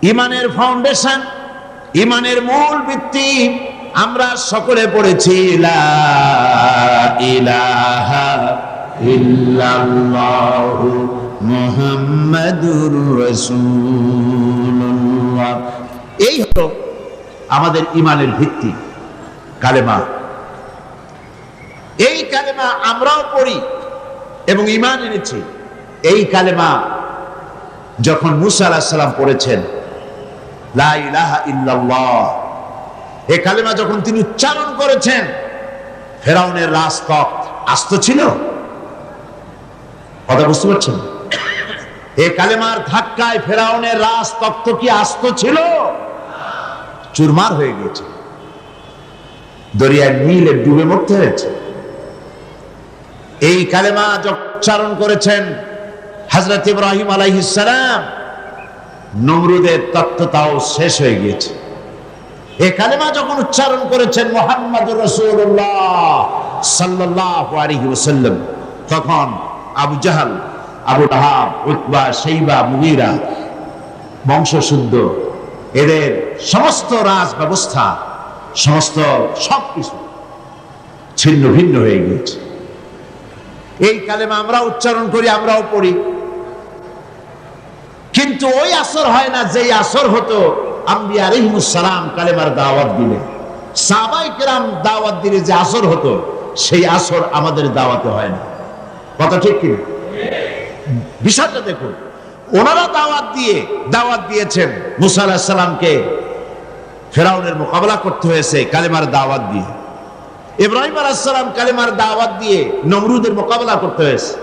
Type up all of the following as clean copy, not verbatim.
ইমানের ফাউন্ডেশন, ইমানের মূল ভিত্তি আমরা সকলে পড়েছি, লা ইলাহা ইল্লাল্লাহু মুহাম্মাদুর রাসূলুল্লাহ। এই হলো আমাদের ইমানের ভিত্তি, কালেমা। এই কালেমা আমরাও পড়ি এবং ইমান এনেছি। এই কালেমা যখন মুসা আলাইহিস সালাম পড়েছেন, লা ইলাহা ইল্লাল্লাহ, এই কালেমা যখন তিনি উচ্চারণ করেছেন, ফেরাউনের রাজতক্ত আস্ত ছিল? কথা বুঝতে পারছেন? এই কালেমার ধাক্কায় ফেরাউনের রাজতক্ত কি আস্ত ছিল? চুরমার হয়ে গেছে, দরিয়ায় নীলে ডুবে মরতে হয়েছে। এই কালেমা উচ্চারণ করেছেন হযরত ইব্রাহিম আলাইহিস সালাম, নমরুদের তত্ত্বটাও শেষ হয়ে গিয়েছে। এই কালেমা যখন উচ্চারণ করেছেন মুহাম্মাদুর রাসূলুল্লাহ সাল্লাল্লাহু আলাইহি ওয়াসাল্লাম, তখন আবু জাহাল, আবু লাহাব, উতবা, শাইবা, মুগীরা বংশশুদ্ধ, এদের সমস্ত রাজ ব্যবস্থা, সমস্ত সবকিছু ছিন্ন ভিন্ন হয়ে গিয়েছে। এই কালেমা আমরা উচ্চারণ করি, আমরাও পড়ি, কিন্তু ওই আসর হয় না যেই আসর হতো আম্বিয়া আলাইহিমুস সালাম কালেমার দাওয়াত দিলে, সাহাবায়ে কেরাম দাওয়াত দিলে যে আসর হতো, সেই আসর আমাদের দাওয়াতে হয় না। কথা ঠিক কি? বিষয়টা দেখুন, ওনারা দাওয়াত দিয়েছেন মুসা আলাইহিস সালামকে, ফেরাউনের মোকাবেলা করতে হয়েছে কালেমার দাওয়াত দিয়ে। ইব্রাহিম আলাইহিস সালাম কালেমার দাওয়াত দিয়ে নমরুদের মোকাবেলা করতে হয়েছে।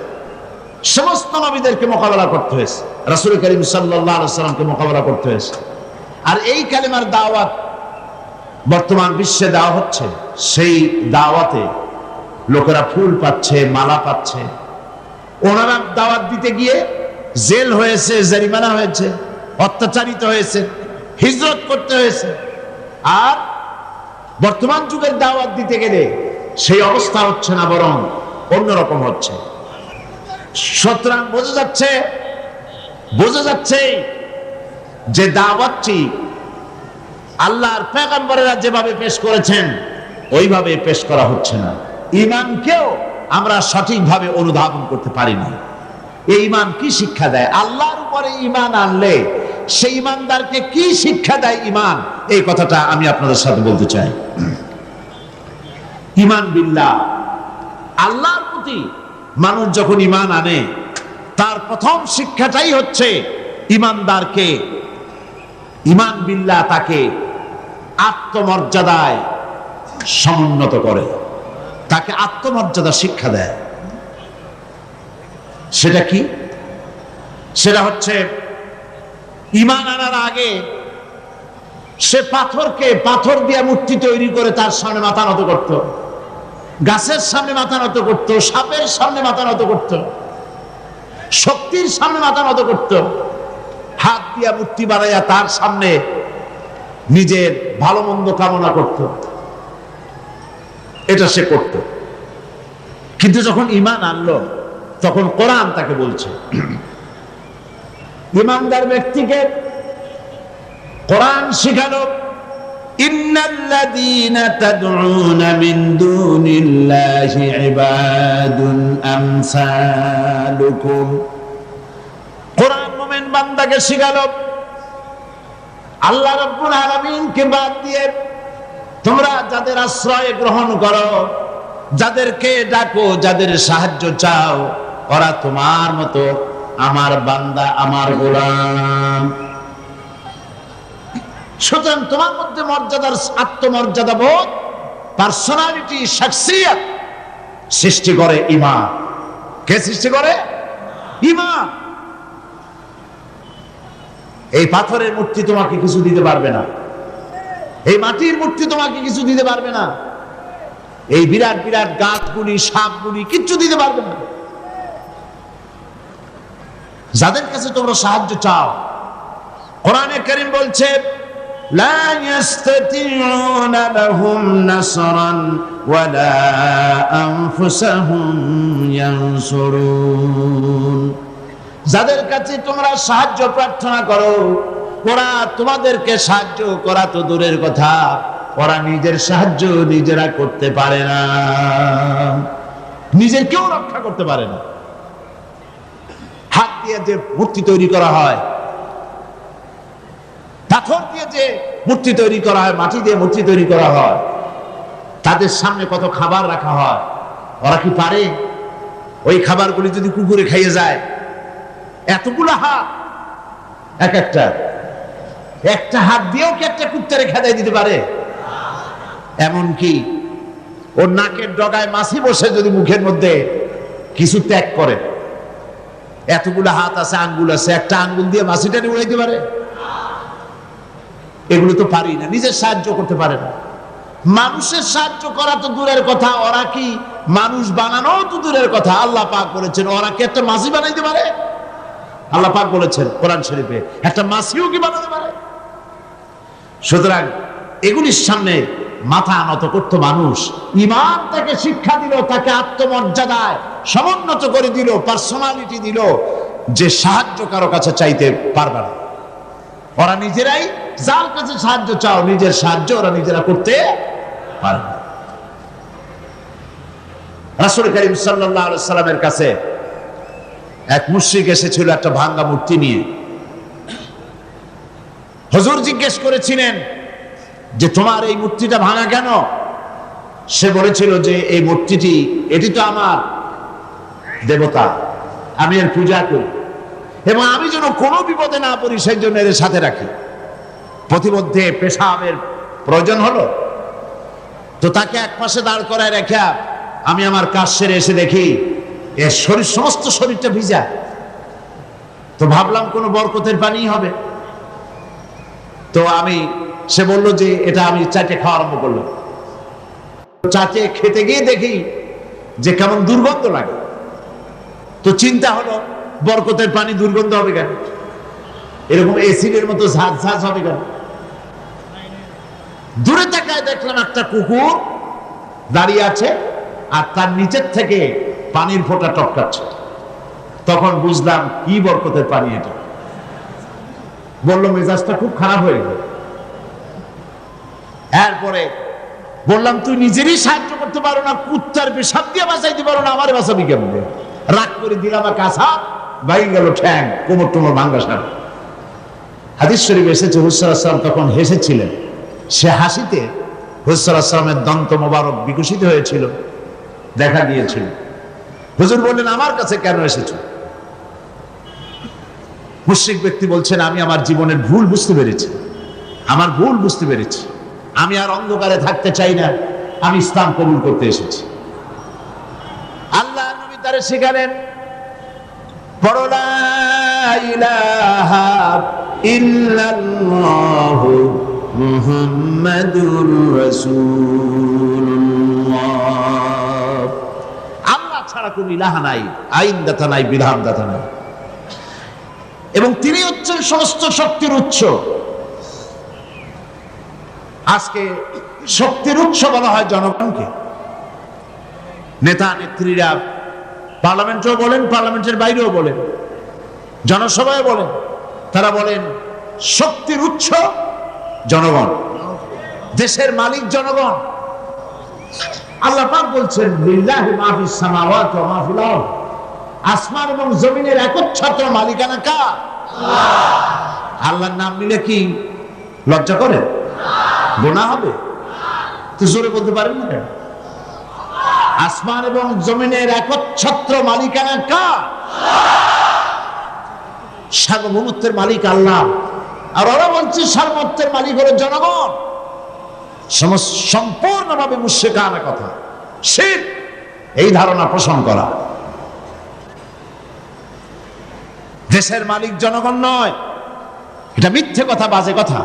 সমস্ত নবীদেরকে মোকাবেলা করতে হয়েছে, রাসূল করিম সাল্লাল্লাহু আলাইহি ওয়াসাল্লামকে মোকাবেলা করতে হয়েছে। আর এই কালেমার দাওয়াত বর্তমান বিশ্বে দেওয়া হচ্ছে, সেই দাওয়াতে লোকেরা ফুল পাচ্ছে, মালা পাচ্ছে। ওনারা দাওয়াত দিতে গিয়ে জেল হয়েছে, জরিমানা হয়েছে, অত্যাচারিত হয়েছে, হিজরত করতে হয়েছে। আর বর্তমান যুগের দাওয়াত দিতে গেলে সেই অবস্থা হচ্ছে না, বরং অন্যরকম হচ্ছে। সুতরাং বোঝা যাচ্ছে যে দাওয়াতটি আল্লাহর পয়গম্বরেরা যেভাবে পেশ করেছেন ওইভাবে পেশ করা হচ্ছে না। ঈমানকেও আমরা সঠিকভাবে অনুধাবন করতে পারিনি। এই ঈমান কি শিক্ষা দেয়? আল্লাহর উপরে ঈমান আনলে সেই ঈমানদারকে কি শিক্ষা দেয় ঈমান, এই কথাটা আমি আপনাদের সাথে বলতে চাই। ঈমান বিল্লাহ, আল্লাহর প্রতি মানুষ যখন ঈমান আনে, তার প্রথম শিক্ষাটাই হচ্ছে ঈমানদারকে, ঈমান বিল্লাহ তাকে আত্মমর্যাদায় সমুন্নত করে, তাকে আত্মমর্যাদা শিক্ষা দেয়। সেটা কি? সেটা হচ্ছে ঈমান আনার আগে সে পাথর দিয়ে মূর্তি তৈরি করে তার সামনে মাথা নত করত, গাছের সামনে মাথা নত করত, সাপের সামনে মাথা নত করত, শক্তির সামনে মাথা নত করত, হাত দিয়া মূর্তি বানাইয়া তার সামনে নিজের ভালো মন্দ কামনা করত। এটা সে করত। কিন্তু যখন ঈমান আনলো, তখন কোরআন তাকে বলছে, ঈমানদার ব্যক্তিকে কোরআন শিখালো, ইন্নাল্লাযীনা তাদউনা মিন দুনিল্লাহি ইবাদুন আমসালুকুম। কোরআন মুমিন বান্দাকে শিখালো, আল্লাহ রাব্বুল আলামিনকে বাদ দিয়ে তোমরা যাদের আশ্রয় গ্রহণ করো, যাদেরকে ডাকো, যাদের সাহায্য চাও, ওরা তোমার মতো আমার বান্দা, আমার গোলাম। সুতরাং তোমার মধ্যে মর্যাদার, আত্মমর্যাদা বোধ, পার্সোনালিটি, শাখসিয়ত সৃষ্টি করে ঈমান। কে সৃষ্টি করে? ঈমান। এই পাথরের মূর্তি তোমাকে কিছু দিতে পারবে না, এই মাটির মূর্তি তোমাকে কিছু দিতে পারবে না, এই বিরাট বিরাট গাছগুলি, সাপগুলি কিচ্ছু দিতে পারবে না। যাদের কাছে তোমরা সাহায্য চাও, কোরআনে কারীম বলছে, লা ইস্তাতিউনা লাহুম নাসরান ওয়ালা আনফুসাহুম ইয়ানসুরুন। যাদের কাছে তোমরা সাহায্য প্রার্থনা করো, ওরা তোমাদেরকে সাহায্য করা তো দূরের কথা, ওরা নিজের সাহায্য নিজেরা করতে পারে না, নিজের কেউ রক্ষা করতে পারে না। হাত দিয়ে যে মূর্তি তৈরি করা হয়, পাথর দিয়ে যে মূর্তি তৈরি করা হয়, মাটি দিয়ে মূর্তি তৈরি করা হয়, তাদের সামনে কত খাবার রাখা হয়, ওরা কি পারে ওই খাবারগুলি যদি কুকুরে খাইয়ে যায়? এতগুলো হাত, একটা হাত দিয়েও কি একটা কুত্তারে খেদাই দিতে পারে? এমনকি ওর নাকের ডগায় মাছি বসে যদি মুখের মধ্যে কিছু ত্যাগ করে, এতগুলো হাত আছে, আঙ্গুল আছে, একটা আঙ্গুল দিয়ে মাছিটা উড়াইতে পারে? এগুলো তো পারি না, নিজের সাহায্য করতে পারে না। মানুষের সাহায্য করা তো দূরের কথা, ওরা কি মানুষ বানানো তো দূরের কথা। আল্লাহ পাক বলেছেন ওরা কি একটা মাছি বানাইতে পারে? আল্লাহ পাক বলেছেন কোরআন শরীফে একটা মাছিও কি বানাতে পারে? সুতরাং এগুলির সামনে মাথা নত করত মানুষ। ঈমান তাকে শিক্ষা দিল, তাকে আত্মমর্যাদায় সমুন্নত করে দিল, পার্সোনালিটি দিল, যে সাহায্য কারো কাছে চাইতে পারবে না। ওরা নিজেরাই, যার কাছে সাহায্য চাও, নিজের সাহায্য ওরা নিজেরা করতে পারে না। রাসূল করিম সাল্লাল্লাহু আলাইহি সাল্লামের কাছে এক মুশরিক এসেছিল একটা ভাঙা মূর্তি নিয়ে। হুজুর জিজ্ঞেস করেছিলেন যে তোমার এই মূর্তিটা ভাঙা কেন? সে বলেছিল যে এই মূর্তিটি, এটি তো আমার দেবতা, আমি এর পূজা করি এবং আমি যেন কোনো বিপদে না পড়ি সেই জন্য এর সাথে রাখি। প্রতিমধ্যে পেশাবের প্রয়োজন হলো, তো তাকে এক পাশে দাঁড় করায় রেখে আমি আমার কাজ সেরে এসে দেখি এর শরীর, সমস্ত শরীরটা ভিজা। তো ভাবলাম কোনো বরকতের পানি হবে। তো সে বললো যে এটা আমি চাটে খাওয়া আরম্ভ করলাম। চাটে খেতে গিয়ে দেখি যে কেমন দুর্গন্ধ লাগে। তো চিন্তা হলো বরকতের পানি দুর্গন্ধ হবে কেন? এরকম এসিডের মতো ঝাঁঝ ঝাঁঝ হবে কেন? দূরে তাকায় দেখলাম একটা কুকুর দাঁড়িয়ে আছে আর তার নিচের থেকে পানির ফোঁটা টপকাচ্ছে। তখন বুঝলাম কি বরকতের পানি এটা। বললো মেজাজটা খুব খারাপ হয়ে গেল। এরপরে বললাম তুই নিজেরই সাহায্য করতে পারো না, কুত্তার পেশাব দিয়ে বাঁচাইতে পারো না, আমারে বাঁচাবি কেমনে? রাগ করে দিলাম, কাছা ভাই গেল ঠ্যাং, কোমর টোমর ভাঙ্গা সার। হাদিস শরীফ এসেছে হুজুর সাল্লাল্লাহু আলাইহি ওয়াসাল্লাম তখন হেসেছিলেন। সে হাসিতে হুজুর সাল্লাল্লাহু আলাইহি ওয়াসাল্লামের দন্ত মোবারক বিকশিত হয়েছিল, দেখা দিয়েছিল। হুজুর বললেন আমার কাছে কেন এসেছো? মুশরিক ব্যক্তি বলছেন আমি আমার জীবনের ভুল বুঝতে পেরেছি, আমার ভুল বুঝতে পেরেছি, আমি আর অন্ধকারে থাকতে চাই না, আমি ইসলাম কবুল করতে এসেছি। আল্লাহ নবী তারে শেখালেন পড়ো লা ইলাহা ইল্লাল্লাহু মুহাম্মাদুর রাসূলুল্লাহ। আল্লাহ ছাড়া কোনো ইলাহা নাই, আইনদাতা নাই, বিধানদাতা নাই, এবং তিনি হচ্ছেন সমস্ত শক্তির উৎস। আজকে শক্তির উৎস বলা হয় জনগণকে। নেতা নেত্রীরা পার্লামেন্টেও বলেন, পার্লামেন্টের বাইরেও বলেন, জনসভায় বলেন, তারা বলেন শক্তির উৎস জনগণ, দেশের মালিক জনগণ। আল্লাহ পাক বলছেন লিল্লাহি মা ফিস সামাওয়াতি ওয়া মা ফিল আরদ, আসমান এবং জমিনের একচ্ছত্র মালিকানা কার? আল্লাহ। আল্লাহর নাম নিলে কি লজ্জা করে? গুনাহ হবে? তো জোরে বলতে পারেন না কেন? আসমান এবং জমিনের একচ্ছত্র মালিকানা কার? সার্বভৌমত্বের মালিক আল্লাহ। আর ওরা বলছে সার্বভৌমত্বের মালিক হলো জনগণ। সম্পূর্ণভাবে মুশরিকানা কথা, শিরক, এই ধারণা পোষণ করা। দেশের মালিক জনগণ নয়, এটা মিথ্যে কথা, বাজে কথা।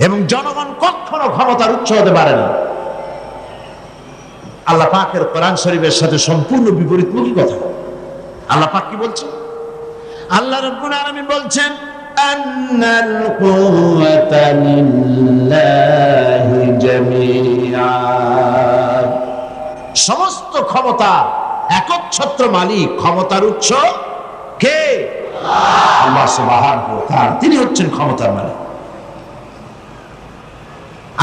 এবং জনগণ কখনো ক্ষমতার উৎস হতে পারে না। আল্লাহ পাকের কোরআন শরীফের সাথে সম্পূর্ণ বিপরীতমুখী কথা। আল্লাহ পাক কি বলছেন? আল্লাহ রাব্বুল আলামিন বলছেন আন্নাল কুওয়াতা লিল্লাহি জামিআ, সমস্ত ক্ষমতা একচ্ছত্র মালিক, ক্ষমতার উৎস কে? আল্লাহ সুবহানাহু ওয়া তাআলা, তিনি হচ্ছেন ক্ষমতার মালিক।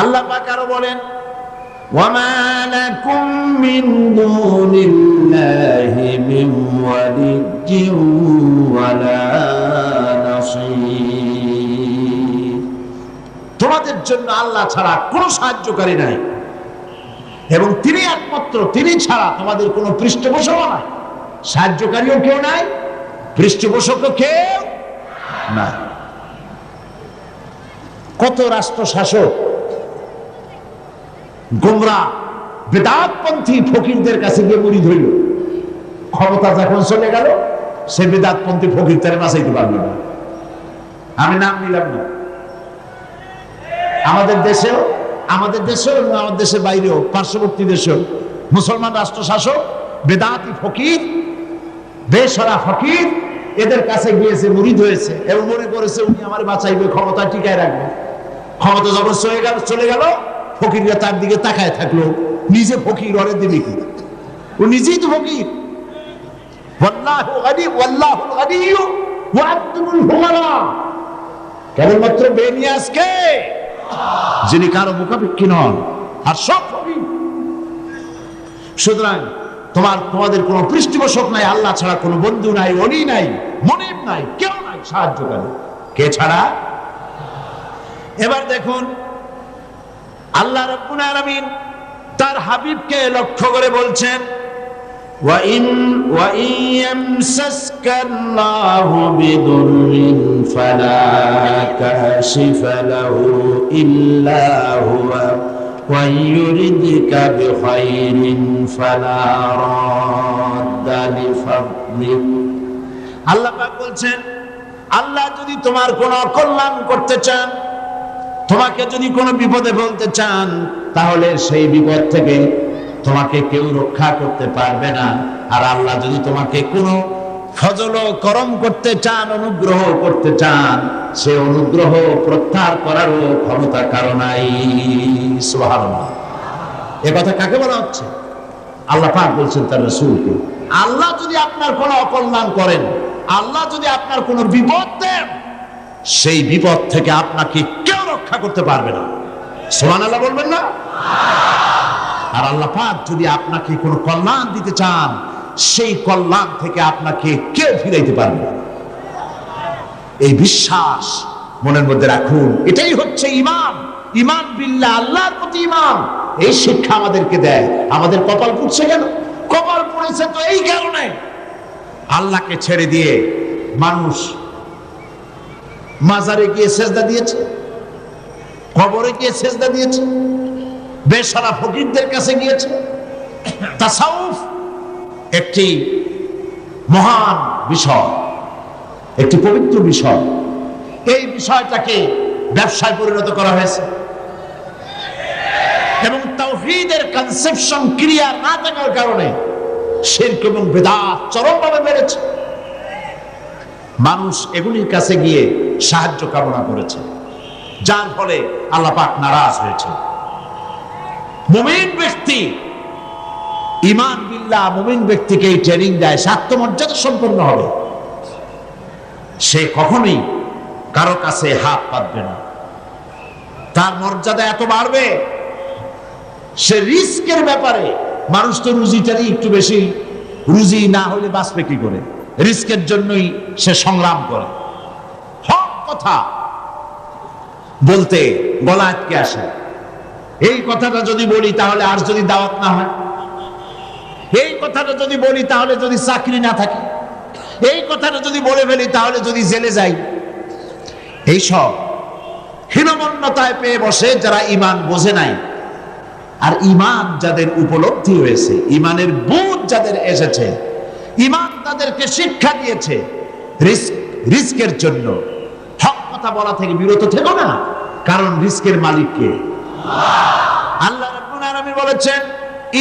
আল্লাহ পাক আরো বলেন, ওয়ামা লাকুম মিন দুনিল্লাহি মিন ওয়ালিয়্যিন ওয়ালা নাসীর। তোমাদের জন্য আল্লাহ ছাড়া কোনো সাহায্যকারী নাই, এবং তিনি একমাত্র, তিনি ছাড়া তোমাদের কোনো পৃষ্ঠপোষকও নাই, সাহায্যকারীও কেউ নাই, পৃষ্ঠপোষকও কেউ নাই। কত রাষ্ট্র শাসক গোমরা বেদাতপন্থী ফকিরদের কাছে গিয়ে মুরিদ হইল, ক্ষমতা যখন চলে গেল সে বেদাতপন্থী ফকির তারে বাঁচাইতে পারল না। আমি নাম নিলাম না। আমাদের দেশেও আমাদের দেশের বাইরেও পার্শ্ববর্তী দেশেও মুসলমান রাষ্ট্র শাসক বেদাতি ফকির, বেসরা ফকির, এদের কাছে গিয়েছে, মুরিদ হয়েছে এবং মনে করেছে উনি আমার বাঁচাইবে, ক্ষমতা টিকায় রাখবে। ক্ষমতা যখন চলে গেল ফকিররা তার দিকে তাকায় থাকলো, নিজে ফকির, ওরে দেবে কি? ও নিজেই তো ফকির। ওয়াল্লাহু গানি ওয়াল্লাহুল গানিয়্যু ওয়া আনতুমুল ফুকারা। কেবলমাত্র বেনিয়াজকে, যিনি কারো মুখাপেক্ষী নন, আর সব ফকির। সুতরাং তোমাদের কোনো পৃষ্ঠপোষক নাই, আল্লাহ ছাড়া কোনো বন্ধু নাই, অলি নাই, মনিব নাই, কেউ নাই সাহায্যকারী। কে ছাড়া? এবার দেখুন আল্লাহ রাব্বুল আলামিন তার হাবিবকে লক্ষ্য করে বলছেন, ওয়া ইন ইয়ামসাসকাল্লাহু বিদুররিন ফালা কাশিফা লাহু ইল্লা হুয়া ওয়া ইউরিদকা বিখাইরিন ফালা রাদ্দা লিফাদলিহি। আল্লাহ পাক বলছেন, আল্লাহ যদি তোমার কোনো কল্যাণ করতে চান, তোমাকে যদি কোনো বিপদে ফেলতে চান, তাহলে সেই বিপদ থেকে তোমাকে কেউ রক্ষা করতে পারবে না। আর আল্লাহ যদি তোমাকে কোনো ফজল করম করতে চান, অনুগ্রহ করতে চান, সে অনুগ্রহ প্রত্যাহার করারও ক্ষমতা কারো নাই। সুবহানাল্লাহ। এ কথা কাকে বলা হচ্ছে? আল্লাহ পাক বলছেন তার রাসূলকে, আল্লাহ যদি আপনার কোনো অকল্যাণ করেন, আল্লাহ যদি আপনার কোনো বিপদ দেন, সেই বিপদ থেকে আপনাকে কেউ রক্ষা করতে পারবে না। সুবহানাল্লাহ বলবেন না? আর আল্লাহ পাক যদি আপনাকে কোনো কল্যাণ দিতে চান, সেই কল্যাণ থেকে আপনাকে কেউ ফিরাইতে পারবে না। এই বিশ্বাস মনের মধ্যে রাখুন। এটাই হচ্ছে ঈমান। ঈমান বিল্লাহ, আল্লাহর প্রতি ঈমান। এই শিক্ষা আমাদেরকে দেয়। আমাদের কপাল পুড়ছে কেন? কপাল পুড়েছে তো এই কারণে, আল্লাহকে ছেড়ে দিয়ে মানুষ মাজারে গিয়ে সেজদা দিয়েছে, কবরে গিয়ে সেজদা দিয়েছে, বেশরা ফকিরদের কাছে গিয়েছে। তাসাউফ একটি মহান বিষয়, একটি পবিত্র বিষয়। এই বিষয়টাকে ব্যবসায় পরিণত করা হয়েছে এবং তাওহীদের কনসেপশন ক্লিয়ার না থাকার কারণে শিরক এবং বিদআত চরমভাবে বেড়েছে। মানুষ এগুলির কাছে গিয়ে সাহায্য কামনা করেছে, যার ফলে আল্লাহ পাক নারাজ হয়েছে। মুমিন ব্যক্তি, ঈমান বিল্লাহ মুমিন ব্যক্তিকে এই ট্রেনিং দেয়, সে আত্মমর্যাদা সম্পন্ন হবে। সে কখনোই কারো কাছে হাত পাতবে না, তার মর্যাদা এত বাড়বে। সে রিস্কের ব্যাপারে, মানুষ তো রুজিটারই একটু বেশি, রুজি না হলে বাঁচবে কি করে? রিস্কের জন্যই সে সংগ্রাম করে। হক কথা বলতে গলা আটকে আসে। এই কথাটা যদি বলি তাহলে আর যদি দাওয়াত না হয়, এই কথাটা যদি বলি তাহলে যদি চাকরি না থাকে, এই কথাটা যদি বলে ফেলি তাহলে যদি জেলে যাই। এইসব হীনমন্যতায় পেয়ে বসে যারা ঈমান বোঝে নাই। আর ঈমান যাদের উপলব্ধি হয়েছে, ঈমানের বুঝ যাদের এসেছে, ঈমান তাদেরকে শিক্ষা দিয়েছে, রিস্কের জন্য হক কথা বলা থেকে বিরত থেকো না, কারণ রিস্কের মালিক কে? আল্লাহ রাব্বুল আলামিন বলেছেন,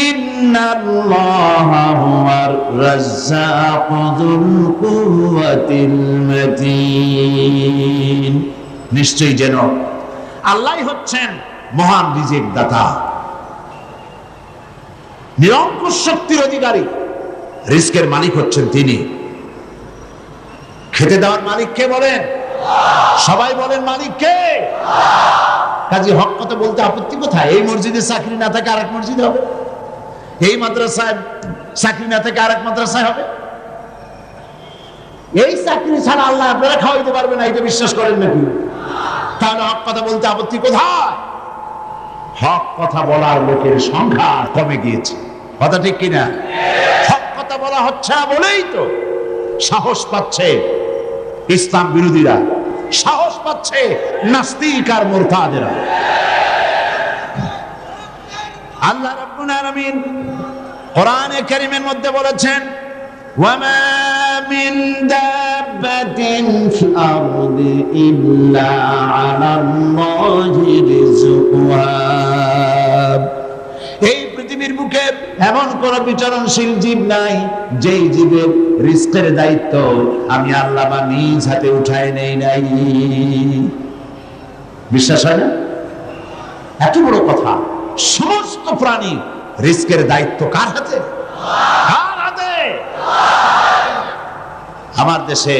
ইন্নাল্লাহা হুয়ার রাজ্জাকু যুল কুওয়াতিল মাতিন। নিশ্চয়ই যেন আল্লাহই হচ্ছেন মহান রিজিক দাতা, নিরঙ্কুশ শক্তির অধিকারী। রিস্কের মালিক হচ্ছেন তিনি। খেতে দেওয়ার মালিক কে বলেন? সবাই বলেন মালিক কে? কাজী হক কথা বলতে আপত্তি কোথায়? এই মসজিদে চাকরি না থাকে আরেক মসজিদ হবে, এই মাদ্রাসায় চাকরি না থাকে আরেক মাদ্রাসায় হবে। এই চাকরি ছাড়া আল্লাহ আপনারা খাওয়াইতে পারবে না, এটা বিশ্বাস করেন নাকি? তাহলে হক কথা বলতে আপত্তি কোথায়? হক কথা বলার লোকের সংখ্যা কমে গিয়েছে, কথা ঠিক কিনা? হক কথা বলা হচ্ছে না বলেই তো সাহস পাচ্ছে ইসলাম বিরোধীরা, সাহস পাচ্ছে নাস্তিক আর মুরতাদেরা। আল্লাহ রাব্বুল আলামিন কোরআনে কারীমের মধ্যে বলেছেন, ওয়ামা মিন দাব্বাতিন ফিল আরদি ইল্লা আলাল্লাহি রিজকুহা। এই পৃথিবীর বুকে এমন কোন বিচরণশীল জীব নাই যেই জীবের রিস্কের দায়িত্ব আমি আল্লাহ বা নিজ হাতে উঠায় নেই নাই। বিশ্বাস হয় না? এত বড় কথা। সমস্ত প্রাণী রিস্কের দায়িত্ব কার হাতে? কার হাতে? আমার দেশে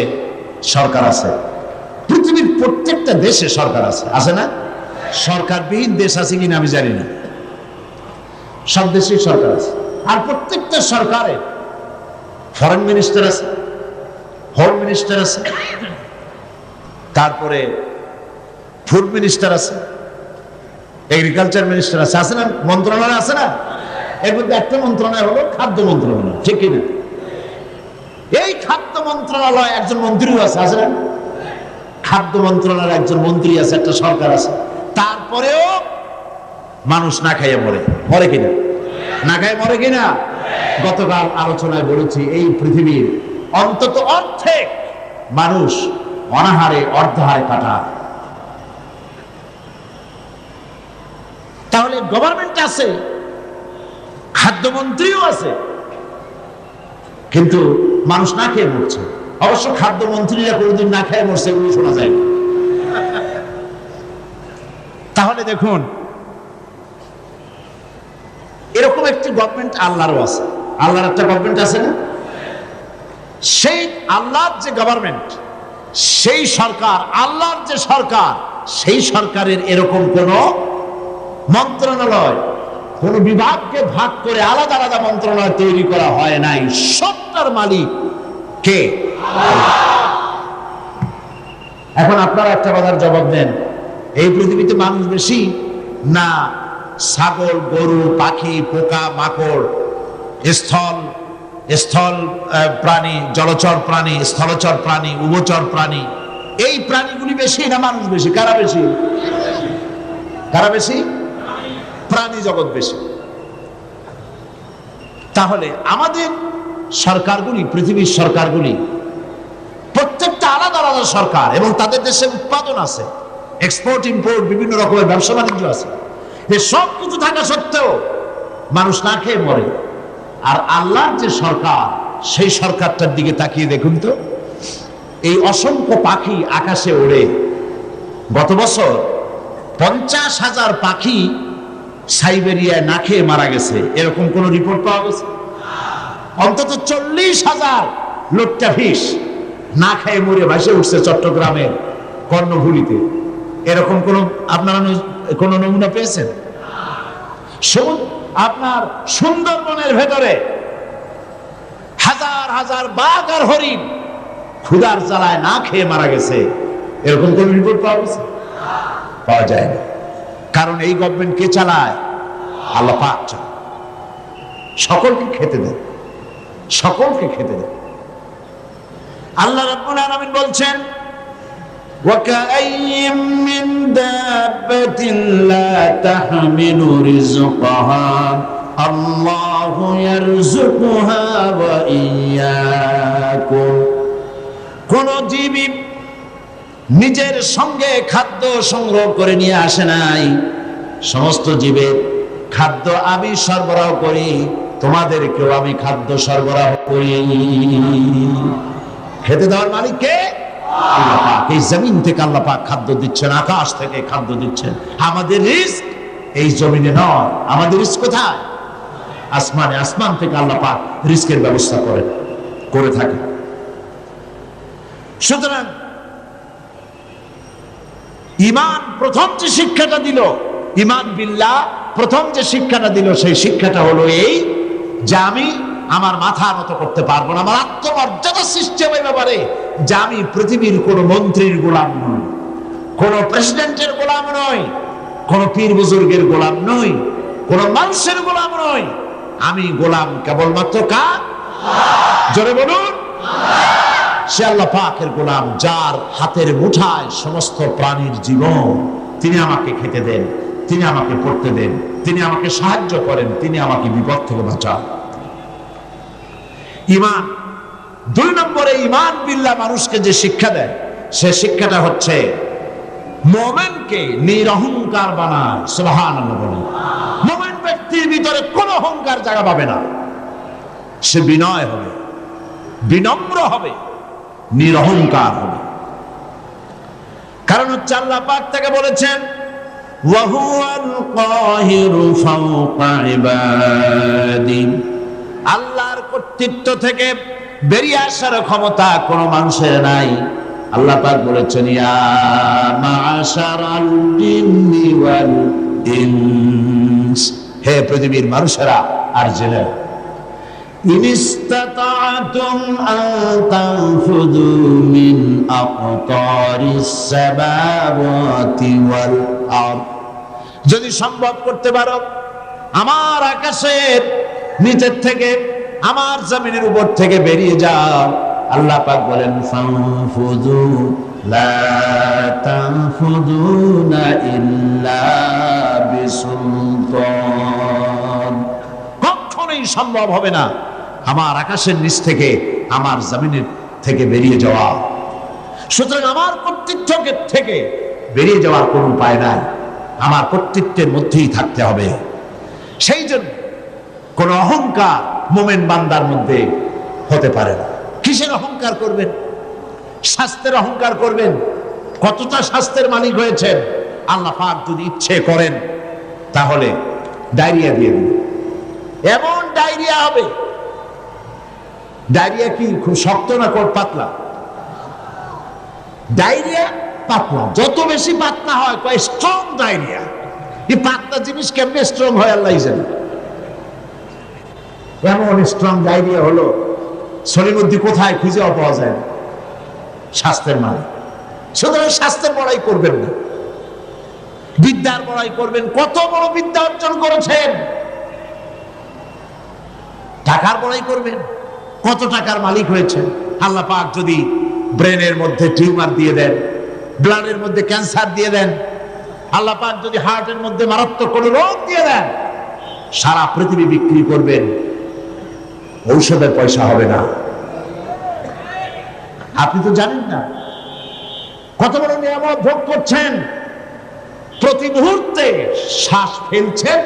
সরকার আছে, পৃথিবীর প্রত্যেকটা দেশে সরকার আছে, আছে না? সরকারবিহীন দেশ আছে কিনা আমি জানি না, সব দেশেই সরকার আছে। আর প্রত্যেকটা সরকারে ফরেন মিনিস্টার আছে, হোম মিনিস্টার আছে, তারপরে ফুড মিনিস্টার আছে, এগ্রিকালচার মিনিস্টার আছে, আছে না? মন্ত্রণালয় আছে না? এর মধ্যে একটা মন্ত্রণালয় হলো খাদ্য মন্ত্রণালয়, ঠিক কিনা? এই খাদ্য মন্ত্রণালয় একজন মন্ত্রীও আছে, আছে না? খাদ্য মন্ত্রণালয়ের একজন মন্ত্রী আছে, একটা সরকার আছে। তারপরেও মানুষ না খাইয়ে মরে, মরে কিনা? না খাইয়ে মরে কিনা? গতকাল আলোচনায় বলেছি এই পৃথিবীর অন্তত অর্ধেক মানুষ অনাহারে অর্ধাহারে কাটায়। তাহলে গভর্নমেন্ট আছে, খাদ্যমন্ত্রীও আছে, কিন্তু মানুষ না খেয়ে মরছে। অবশ্য খাদ্যমন্ত্রীরা কোনোদিন না খেয়ে মরছে এগুলো শোনা যায় না। তাহলে দেখুন, এরকম একটি গভর্নমেন্ট আল্লাহরও আছে। আল্লাহর একটা গভর্নমেন্ট আছে না? সেই আল্লাহর যে গভর্নমেন্ট, সেই সরকার, আল্লাহর যে সরকার, সেই সরকারের এরকম কোন মন্ত্রণালয়, কোন বিভাগকে ভাগ করে আলাদা আলাদা মন্ত্রণালয় তৈরি করা হয় নাই। সবটার মালিক কে? এখন আপনারা একটা কথার জবাব দেন, এই পৃথিবীতে মানুষ বেশি না ছাগল, গরু, পাখি, পোকা, মাকড়, স্থল প্রাণী, জলচর প্রাণী, স্থলচর প্রাণী, উভচর প্রাণী, এই প্রাণীগুলি বেশি না মানুষ বেশি? কারা বেশি? কারা বেশি? প্রাণী জগৎ বেশি। তাহলে আমাদের সরকারগুলি, পৃথিবীর সরকারগুলি প্রত্যেকটা আলাদা আলাদা সরকার, এবং তাদের দেশে উৎপাদন আছে, এক্সপোর্ট ইম্পোর্ট, বিভিন্ন রকমের ব্যবসা বাণিজ্য আছে। এই সব কিছু থাকা সত্ত্বেও মানুষ না খেয়ে মরে। আর আল্লাহর যে সরকার, সেই সরকারটার দিকে তাকিয়ে দেখুন তো, এই অসংখ্য পাখি আকাশে ওড়ে। গত বছর 50,000 পাখি সাইবেরিয়ায় না খেয়ে মারা গেছে, এরকম কোন রিপোর্ট পাওয়া গেছে? অন্তত 40,000 লোট্টাফিশ না খেয়ে মরে ভাসে উঠছে চট্টগ্রামের কর্ণফুলীতে। এরকম কোন আপনারা কোন নমুনা পেয়েছেন? আপনার সুন্দরবনের ভেতরে হাজার হাজার বাঘ আর হরিণ ক্ষুধার জ্বালায় না খেয়ে মারা গেছে, এরকম কোন রিপোর্ট পাওয়া গেছে? পাওয়া যায় না। কারণ এই গভর্নমেন্ট কে চালায়? আল্লাহ পাক চালায়। সকলকে খেতে দেন, সকলকে খেতে দেন। আল্লাহ রাব্বুল আলামিন বলছেন, وَكَأَيٍّ مِّن دَابَّةٍ لَّا تَحْمِلُ رِزْقَهَا اللَّهُ يَرْزُقُهَا وَإِيَّاكُمْ। কোন জীবই নিজের সঙ্গে খাদ্য সংগ্রহ করে নিয়ে আসে নাই। সমস্ত জীবের খাদ্য আমি সরবরাহ করি, তোমাদেরকেও আমি খাদ্য সরবরাহ করি। খেতে দেওয়ার মালিক কে? আল্লাহ পাক। এই জমিন থেকে আল্লাহ পাক খাদ্য দিচ্ছেন, আকাশ থেকে খাদ্য দিচ্ছেন। আমাদের রিস্ক এই জমিনে নয়, আমাদের রিস্ক কোথায়? আসমানে। আসমান থেকে আল্লাহ পাক রিস্কের ব্যবস্থা করে থাকে। সুতরাং ঈমান প্রথম যে শিক্ষাটা দিল, ঈমান বিল্লাহ প্রথম যে শিক্ষাটা দিল, সেই শিক্ষাটা হলো এই যে আমি আমার মাথা নত করতে পারবো না, আমার আত্মমর্যাদা সিস্টেমের ব্যাপারে, যে আমি পৃথিবীর কোন মন্ত্রীর গোলাম নই, কোন প্রেসিডেন্টের গোলাম নই, কোন পীর বুজুর্গের গোলাম নই, কোন মানুষের গোলাম নই, আমি গোলাম কেবলমাত্র কার? জোরে বলুন, সে আল্লাহ পাকের গোলাম, যার হাতের মুঠায় সমস্ত প্রাণীর জীবন। তিনি আমাকে খেতে দেন, তিনি আমাকে পড়তে দেন, তিনি আমাকে সাহায্য করেন, তিনি আমাকে বিপদ থেকে বাঁচান। ঈমান। 2 নম্বরে ঈমান বিল্লাহ মানুষকে যে শিক্ষা দেয়, সে শিক্ষাটা হচ্ছে মুমিনকে নিরহংকার বানায়। সুবহানাল্লাহ বলেন। মুমিন ব্যক্তির ভিতরে কোনো অহংকার জায়গা পাবে না। সে বিনয় হবে, বিনম্র হবে, নিরহংকার হবে। কারণ হচ্ছে আল্লাহ পাক তাকে বলেছেন ওয়া হুয়াল কাহিরু ফাওকা ইবাদি, আল্লাহর কর্তৃত্ব থেকে বেরিয়ে আসার ক্ষমতা কোনো মানুষের নাই। আল্লাহ পাক বলেছেন ইয়া মা'শারাল জিন্নি ওয়াল ইনস, হে পৃথিবীর মানুষেরা আর জিনেরা, ইন ইসতাতা'তুম আন তানফুযু মিন আকতারিস সামাওয়াতি ওয়াল আরদ, যদি সম্ভব করতে পারো আমার আকাশের নিচের থেকে, আমার জমিনের উপর থেকে বেরিয়ে যাও। আল্লাহ পাক বলেন ফানফুযু লা তানফুযুনা ইল্লা বিসুলতান, কখনোই সম্ভব হবে না আমার আকাশের নিচ থেকে, আমার জমিনের থেকে বেরিয়ে যাওয়া। সুতরাং আমার কর্তৃত্ব থেকে বেরিয়ে যাওয়ার কোনো উপায় নাই, আমার কর্তৃত্বের মধ্যেই থাকতে হবে। সেই জন্য কোন অহংকার মুমিন বান্দার মধ্যে হতে পারে না। কিসের অহংকার করবেন? স্বাস্থ্যের অহংকার করবেন। কতটা স্বাস্থ্যের মালিক হয়েছেন? আল্লাহ পাক যদি ইচ্ছে করেন তাহলে ডায়রিয়া দিয়ে দিন, এমন ডায়রিয়া হবে। ডায়রিয়া কি খুব শক্ত না পাতলা? ডায়রিয়া পাতলা, যত বেশি পাতলা হয় কয় স্ট্রং ডায়রিয়া। এই পাতলা জিনিস কেমনে স্ট্রং হয় আল্লাহ জানে। এমন স্ট্রং ডায়রিয়া হলো সলিমুদ্দি কোথায় খুঁজে পাওয়া যায় না। স্বাস্থ্যের মানে সুতরাং স্বাস্থ্যের বড়াই করবেন না, বিদ্যার বড়াই করবেন। কত বড় বিদ্যা অর্জন করেছেন, টাকার বড়াই করবেন। কত টাকার মালিক হয়েছেন। আল্লাহ পাক যদি ব্রেনের মধ্যে টিউমার দিয়ে দেন, ব্লাডের মধ্যে ক্যান্সার দিয়ে দেন, আল্লাহ পাক যদি হার্টের মধ্যে মারাত্মক কোনো রোগ দিয়ে দেন, সারা পৃথিবী বিক্রি করবেন, ঔষধের পয়সা হবে না। আপনি তো জানেন না কত বড় নিয়ামত ভোগ করছেন। প্রতি মুহূর্তে শ্বাস ফেলছেন,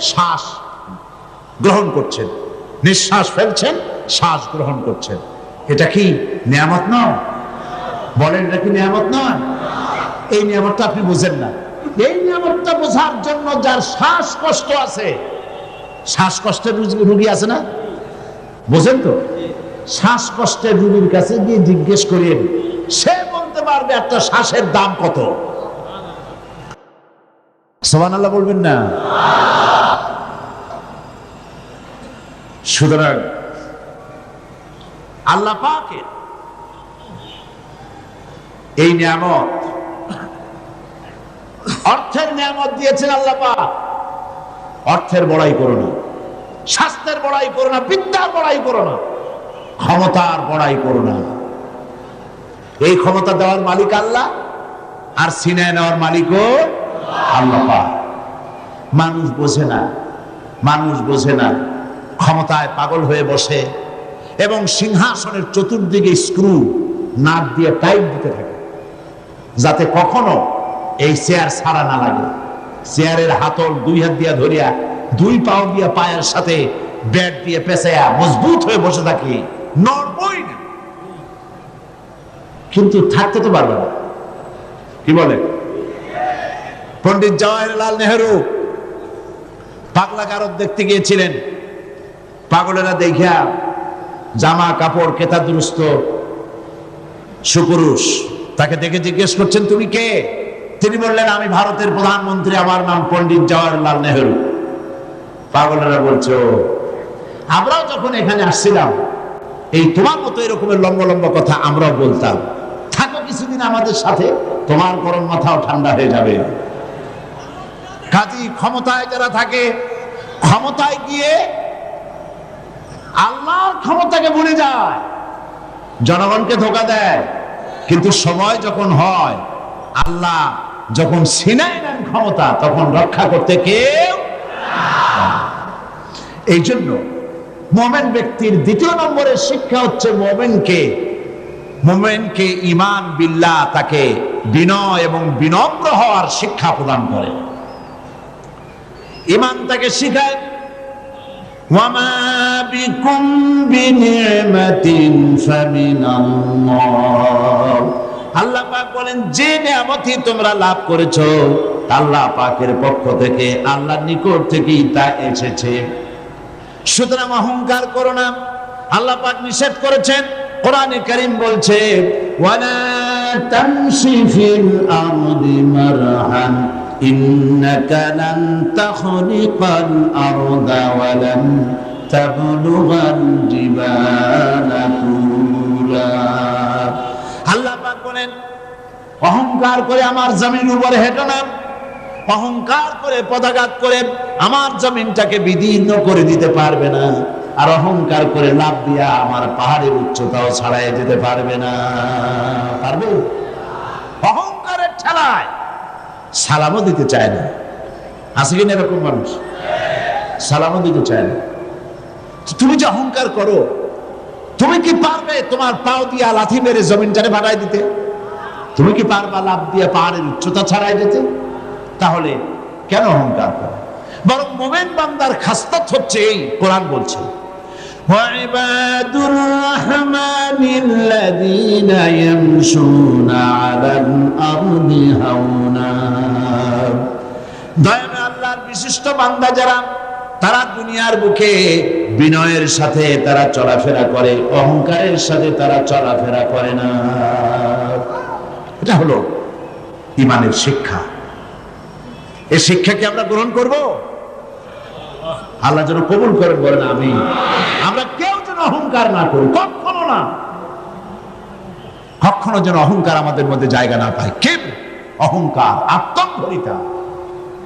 শ্বাস গ্রহণ করছেন, নিঃশ্বাস ফেলছেন, শ্বাস গ্রহণ করছেন। এটা কি নিয়ামত নয়? বলেন, এটা কি নিয়ামত নয়? এই নিয়ামতটা আপনি বুঝেন না। এই নিয়ামতটা বোঝার জন্য যার শ্বাসকষ্ট আছে, শ্বাসকষ্টের রোগী আছে না, বোঝেন তো? শ্বাসকষ্টের রোগীর কাছে গিয়ে জিজ্ঞেস করেন, সে বলতে পারবে একটা শ্বাসের দাম কত। সুবহানাল্লাহ বলবেন না? সুতরাং আল্লাহ পাকের এই নিয়ামত, অর্থের নিয়ামত দিয়েছেন আল্লাহ পাক। অর্থের বড়াই করো না, স্বাস্থ্যের বড়াই করো না, বিদ্যার বড়াই করো না, ক্ষমতার বড়াই করো না। এই ক্ষমতা দেওয়ার মালিক আল্লাহ, আর সিনায় নেওয়ার মালিকও আল্লাহ পাক। মানুষ বোঝে না, মানুষ বোঝে না, ক্ষমতায় পাগল হয়ে বসে এবং সিংহাসনের চতুর্দিকে স্ক্রু নাট দিয়ে টাইট দিতে থাকে, যাতে কখনো এই চেয়ার ছাড়া না লাগে। চেয়ারের হাতল 2 হাত দিয়া ধরিয়া 2 পাও দিয়া পায়ের সাথে ব্যাট দিয়ে পেঁচাইয়া মজবুত হয়ে বসে থাকি, নড়বই না। কিন্তু থাকতে তো পারবে না। কি বলে? পণ্ডিত জওয়াহরলাল নেহেরু পাগলা গারদ দেখতে গিয়েছিলেন। পাগলেরা দেখিয়া জামা কাপড় কেতা দুরস্ত সুপুরুষ, তাকে দেখে জিজ্ঞেস করছেন তুমি কে? তিনি বললেন আমি ভারতের প্রধানমন্ত্রী, আমার নাম পণ্ডিত জওয়াহরলাল নেহেরু। পাগলেরা বলছো আমরাও যখন এখানে আসছিলাম এই তোমার মতো এরকমের লম্বা লম্বা কথা আমরাও বলতাম, থাকো কিছুদিন আমাদের সাথে, তোমার গরম মাথাও ঠান্ডা হয়ে যাবে। কাজী ক্ষমতায় যারা থাকে, ক্ষমতায় গিয়ে আল্লাহর ক্ষমতাকে ভুলে যায়, জনগণকে ধোঁকা দেয়, কিন্তু সময় যখন হয়, আল্লাহ যখন ছিনায় নেন ক্ষমতা, তখন রক্ষা করতে কেউ। এই জন্য মুমিন ব্যক্তির দ্বিতীয় নম্বরের শিক্ষা হচ্ছে মুমিনকে ঈমান বিল্লাহ, তাকে বিনয় এবং বিনম্র হওয়ার শিক্ষা প্রদান করে। ঈমান তাকে শিখায় ওয়ামা বিকুম বিনিমাতিন ফামিনাল্লাহ। আল্লাহ পাক বলেন যে নিয়ামতই তোমরা লাভ করেছো আল্লাহ পাকের পক্ষ থেকে, আল্লাহর নিকট থেকেই তা এসেছে। সুতরাং অহংকার করো না, আল্লাহ পাক নিষেধ করেছেন। কোরআনে কারীম বলছে ওয়ালা তামশি ফিল আরদি মারহান ইন্নাকা লান তাখরিকাল আরদা ওয়া লান তাবলুগাল জিবালা তুলা। আল্লাহ পাক বলেন অহংকার করে আমার জমিনের উপরে হেঁটো না, অহংকার করে পদাঘাত করে আমার জমিনটাকে বিদীর্ণ করে দিতে পারবে না, আর অহংকার করে লাভ দিয়া আমার পাহাড়ের উচ্চতাও ছাড়াই যেতে পারবে না। পারবে? অহংকারের ঠেলায় সালামও দিতে চায় না। আছে কিনা এরকম মানুষ? সালামও দিতে চায় না। তুমি যে অহংকার করো, তুমি কি পারবে তোমার পাও দিয়া লাথি মেরে জমিনটারে ভাড়ায় দিতে? তুমি কি পারবা লাভ দিয়া পাহাড়ের উচ্চতা ছাড়াই যেতে? তাহলে কেন অহংকার করো? বরং মুমিন বান্দার খাসলত হচ্ছে এই, কোরআন বলছে ওয়াইবাদুর রাহমানিল্লাযীনা ইয়ামশুনা আলাল আরদি হাওনা। দয়াময় আল্লাহর বিশিষ্ট বান্দা যারা, তারা দুনিয়ার বুকে বিনয়ের সাথে তারা চলাফেরা করে, অহংকারের সাথে তারা চলাফেরা করে না। এটা হলো ঈমানের শিক্ষা। এই শিক্ষাকে আমরা গ্রহণ করব, আল্লাহ যেন কবুল করেন, বলেন আমিন। আমরা কেউ যেন অহংকার না করি, কখনো না, কখনো যেন অহংকার আমাদের মধ্যে জায়গা না পায়। কিবর, অহংকার, আত্মম্ভরিতা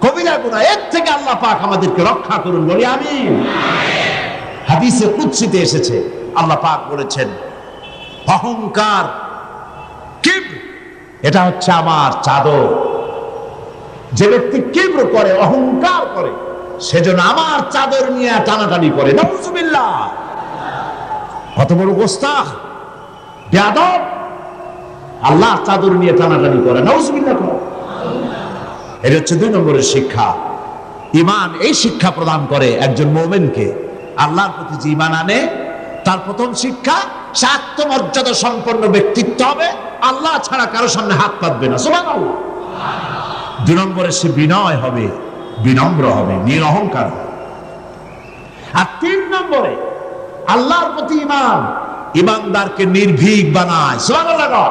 কবিরা গুনাহ, এর থেকে আল্লাহ পাক আমাদেরকে রক্ষা করুন, বলি আমিন। হাদিসে কুদসিতে এসেছে, আল্লাহ পাক বলেছেন অহংকার, কিবর, এটা হচ্ছে আমার চাদর। যে ব্যক্তি কিবর করে, অহংকার করে, সেজন্য আমার চাদর নিয়ে টানাটানি করে। নাউজুবিল্লাহ, কত বড় গোস্তাখ, বেয়াদব, আল্লাহ চাদর নিয়ে টানাটানি করে, নাউজুবিল্লাহ। এটা হচ্ছে 2 নম্বরের শিক্ষা। ঈমান এই শিক্ষা প্রদান করে একজন মুমিনকে, আল্লাহর প্রতি যে ঈমান আনে তার প্রথম শিক্ষা, সে আত্মমর্যাদা সম্পন্ন ব্যক্তিত্ব হবে, আল্লাহ ছাড়া কারো সামনে হাত পাতবে না, সুবহানাল্লাহ। 2 নম্বরে সে বিনয় হবে, বিনম্র হবে, নিরহংকার হবে। আর 3 নম্বরে আল্লাহর প্রতি ঈমান ঈমানদারকে নির্ভীক বানায়, সুবহানাল্লাহ।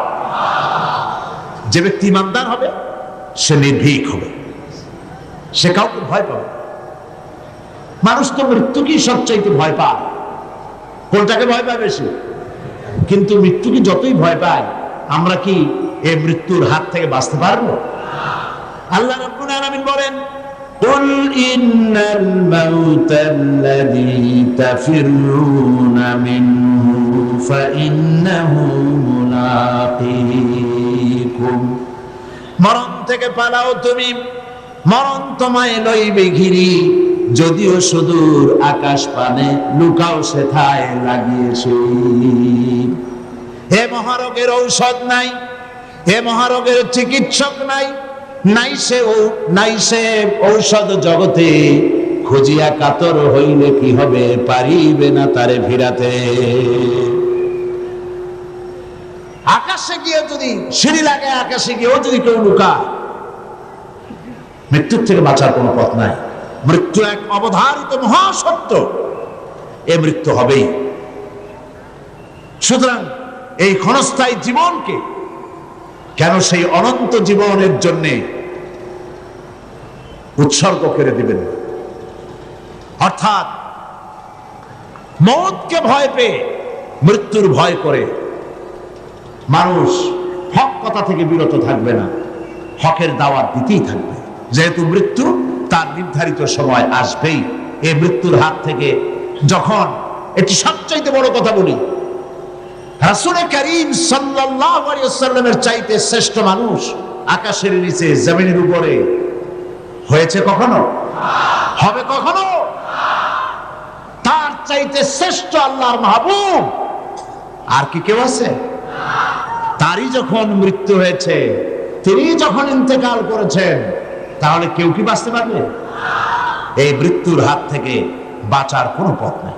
যে ব্যক্তি ঈমানদার হবে সে নির্ভীক হবে, সে কাউকে ভয় পাবে। মানুষ তো মৃত্যুকেই সবচাইতে ভয় পায়। কোনটাকে ভয় পায় বেশি? কিন্তু মৃত্যুকে যতই ভয় পায়, আমরা কি এই মৃত্যুর হাত থেকে বাঁচতে পারবো? আল্লাহ রাব্বুল আলামিন বলেন কুল ইন্নাল মাউতাল্লাযী তাফিরুনা মিনহু ফাইন্নাহু মুলাকীকুম। মরণ থেকে পালাও তুমি, মরণ তোমায় লইবে ঘিরি, যদিও সুদূর আকাশ পানে লুকাও সেথায় লাগিয়েছে। হে মহারোগের ঔষধ নাই, হে মহারোগের চিকিৎসক নাই, নাই সে ঔষধ জগতে, খুঁজিয়া কাতর হইলে কি হবে, পারিবে না তারে ফিরাতে। আকাশে গিয়ে যদি সিঁড়ি লাগে, আকাশে গিয়েও যদি কেউ লুকায়, মৃত্যুর থেকে বাঁচার কোনো পথ নাই। মৃত্যু এক অবধারিত মহাসত্য, এ মৃত্যু হবেই। সুতরাং এই ক্ষণস্থায়ী জীবনকে কেন সেই অনন্ত জীবনের জন্য উৎসর্গ করে দিবেন? অর্থাৎ মৌতকে ভয় পেয়ে, মৃত্যুর ভয় করে মানুষ হক কথা থেকে বিরত থাকবে না, হকের দাওয়াত দিতেই থাকবে। যেহেতু মৃত্যু তার নির্ধারিত সময় আসবেই। এই মৃত্যুর হাত থেকে যখন, এটি সবচাইতে বড় কথা বলি, রাসূল করিম সাল্লাল্লাহু আলাইহি ওয়াসাল্লামের চাইতে শ্রেষ্ঠ মানুষ আকাশের নিচে জমিনের উপরে হয়েছে কখনো? হবে কখনো? তার চাইতে শ্রেষ্ঠ আল্লাহর মাহবুব আর কি কেউ আছে? তারই যখন মৃত্যু হয়েছে, তিনি যখন ইন্তেকাল করেছেন, তাহলে কেউ কি বাঁচতে পারবে? এই মৃত্যুর হাত থেকে বাঁচার কোনো পথ নেই।